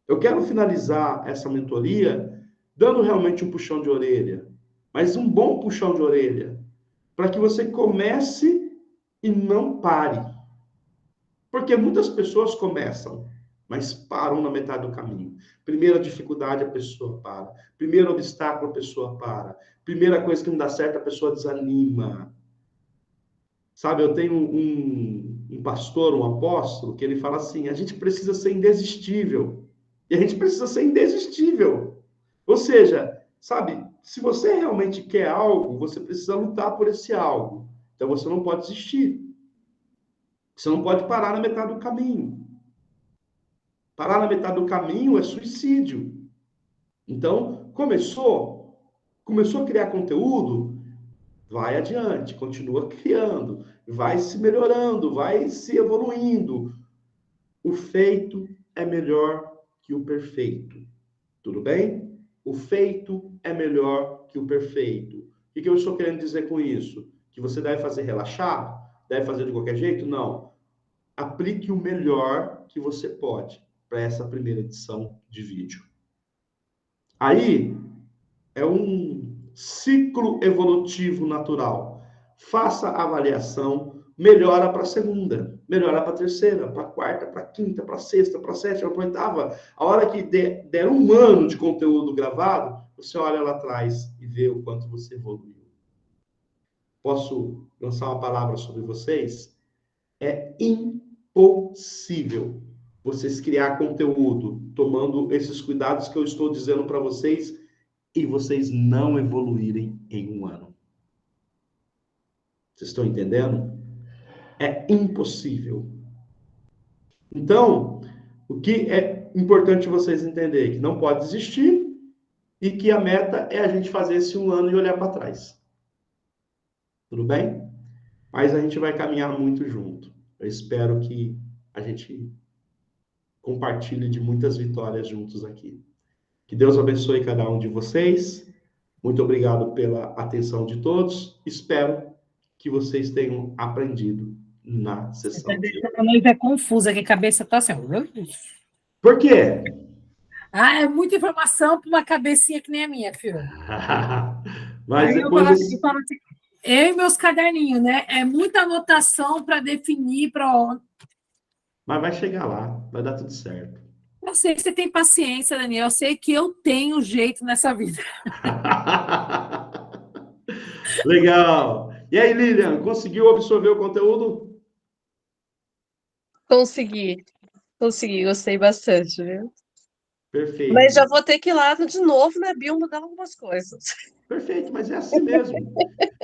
Eu quero finalizar essa mentoria dando realmente um puxão de orelha. mas um bom puxão de orelha, para que você comece e não pare. Porque muitas pessoas começam, mas param na metade do caminho. Primeira dificuldade, a pessoa para. Primeiro obstáculo, a pessoa para. Primeira coisa que não dá certo, a pessoa desanima. Sabe, eu tenho um pastor, um apóstolo, que ele fala assim, a gente precisa ser indesistível. E a gente precisa ser indesistível. Ou seja, sabe, se você realmente quer algo, você precisa lutar por esse algo. Então você não pode desistir. Você não pode parar na metade do caminho. Parar na metade do caminho é suicídio. Então, começou a criar conteúdo, vai adiante, continua criando, vai se melhorando, vai se evoluindo. O feito é melhor que o perfeito. Tudo bem? O feito é melhor que o perfeito. O que eu estou querendo dizer com isso? Que você deve fazer relaxado? Deve fazer de qualquer jeito? Não. Aplique o melhor que você pode para essa primeira edição de vídeo. Aí é um ciclo evolutivo natural. Faça a avaliação, melhora para a segunda, melhora para a terceira, para a quarta, para a quinta, para a sexta, para a sétima, para a oitava. A hora que der um ano de conteúdo gravado, você olha lá atrás e vê o quanto você evoluiu. Posso lançar uma palavra sobre vocês? É impossível vocês criar conteúdo tomando esses cuidados que eu estou dizendo para vocês e vocês não evoluírem em um ano. Vocês estão entendendo? É impossível. Então, o que é importante vocês entenderem? Que não pode desistir e que a meta é a gente fazer esse um ano e olhar para trás. Tudo bem? Mas a gente vai caminhar muito junto. Eu espero que a gente compartilhe de muitas vitórias juntos aqui. Que Deus abençoe cada um de vocês. Muito obrigado pela atenção de todos. Espero que vocês tenham aprendido na sessão. A noiva é confusa, que a cabeça está assim. Por quê? Ah, é muita informação para uma cabecinha que nem a minha, filho. Mas Aí depois... eu falo assim, eu e meus caderninhos, né? É muita anotação para definir para... Mas vai chegar lá, vai dar tudo certo. Eu sei que você tem paciência, Daniel. Eu sei que eu tenho jeito nessa vida. Legal. E aí, Lilian, conseguiu absorver o conteúdo? Consegui, gostei bastante, viu? Perfeito. Mas já vou ter que ir lá de novo na bio mudar algumas coisas. Perfeito, mas é assim mesmo.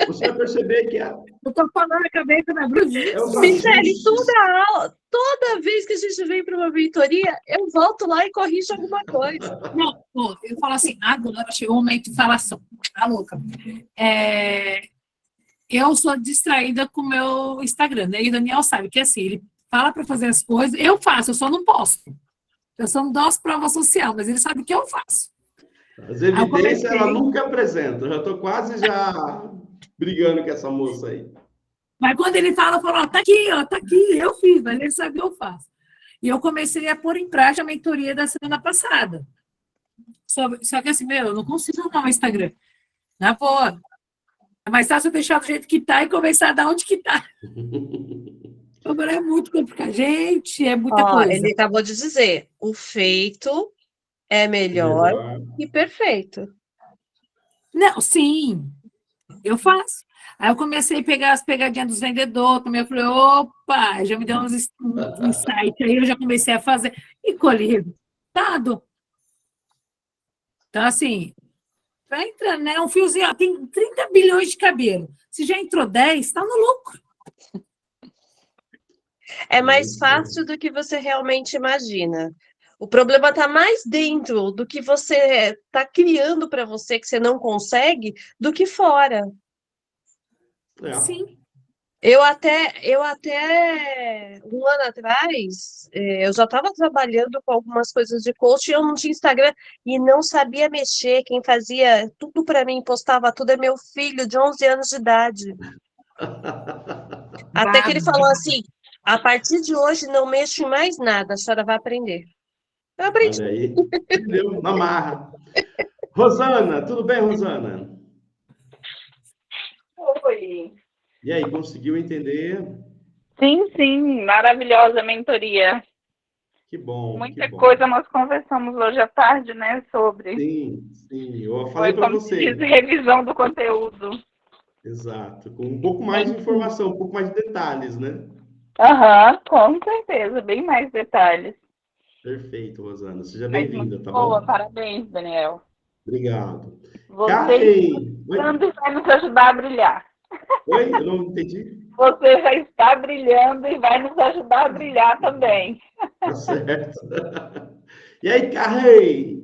Você vai perceber que Eu estou falando a cabeça da Brudinha. Michele, toda vez que a gente vem para uma mentoria, eu volto lá e corrijo alguma coisa. Não, pô, eu falo assim, agora chegou o momento de falação. Tá louca? Eu sou distraída com o meu Instagram, né? E o Daniel sabe que assim, ele fala para fazer as coisas, eu faço, eu só não posto. Eu só não dou as provas sociais, mas ele sabe que eu faço. As evidências ela nunca apresenta. Eu já estou quase brigando com essa moça aí. Mas quando ele fala, eu falo, ó, tá aqui, eu fiz, mas ele sabe que eu faço. E eu comecei a pôr em prática a mentoria da semana passada. Só que assim, eu não consigo arrumar o Instagram. Na boa. É mais fácil eu deixar do jeito que tá e começar a dar onde que tá. Agora é muito complicado. Gente, é muita coisa. Ele acabou de dizer, o feito é melhor que perfeito. Não, sim, eu faço. Aí eu comecei a pegar as pegadinhas dos vendedores, também eu falei, opa, já me deu uns insights, aí eu já comecei a fazer, e colhi resultado. Então, assim, vai entrando, né? Um fiozinho, ó, tem 30 bilhões de cabelo. Se já entrou 10, está no lucro. É mais fácil do que você realmente imagina. O problema está mais dentro do que você está criando para você, que você não consegue, do que fora. Sim. Eu até um ano atrás, eu já estava trabalhando com algumas coisas de coaching, eu não tinha Instagram e não sabia mexer. Quem fazia tudo para mim, postava tudo, é meu filho de 11 anos de idade. Até que ele falou assim, a partir de hoje não mexe em mais nada, a senhora vai aprender. Eu aprendi. Olha aí, entendeu? Na marra. Rosana, tudo bem, Rosana? entendi. E aí, conseguiu entender? Sim, sim, maravilhosa mentoria. Que bom, que Muita bom. coisa nós conversamos hoje à tarde, né, sobre. Sim, sim. Eu Foi, falei para como se você. diz, revisão do conteúdo. Exato. Com um pouco mais de informação, um pouco mais de detalhes, né? Aham, com certeza, bem mais detalhes. Perfeito, Rosana. Seja Mas muito bem-vinda, tá boa, bom? parabéns, Daniel. Obrigado. Você Karen! Oi? vai nos ajudar a brilhar. Oi? Eu não entendi. Você já está brilhando e vai nos ajudar a brilhar também. Tá certo. E aí, Karen?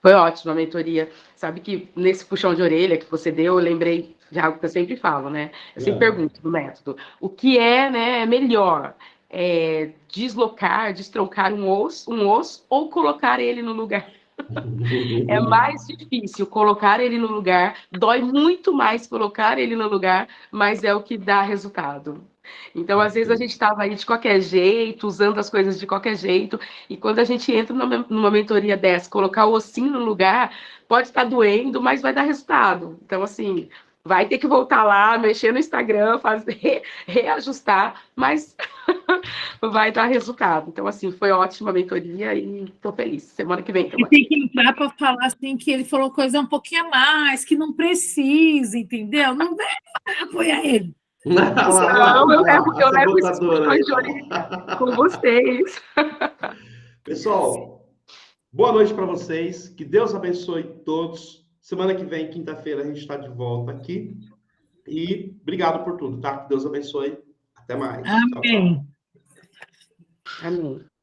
Foi ótima a mentoria. Sabe que nesse puxão de orelha que você deu, eu lembrei de algo que eu sempre falo, né? Eu sempre pergunto no método, o que é, né, melhor? Deslocar, destroncar um osso ou colocar ele no lugar? É mais difícil colocar ele no lugar, dói muito mais colocar ele no lugar, mas é o que dá resultado. Então, às vezes, a gente estava aí de qualquer jeito, usando as coisas de qualquer jeito, e quando a gente entra numa mentoria dessa, colocar o ossinho no lugar, pode estar doendo, mas vai dar resultado. Então, assim, vai ter que voltar lá, mexer no Instagram, fazer, reajustar, mas vai dar resultado. Então, assim, foi ótima a mentoria e estou feliz. Semana que vem E também. tem que entrar para falar assim que ele falou coisa um pouquinho a mais, que não precisa, entendeu? Não vem apoiar ele. Não, eu levo esses Sabotadora aí. puxões de orelha com vocês. Pessoal, boa noite para vocês. Que Deus abençoe todos. Semana que vem, quinta-feira, a gente está de volta aqui. E obrigado por tudo, tá? Que Deus abençoe. Até mais. Tchau, tchau. Amém. Amém.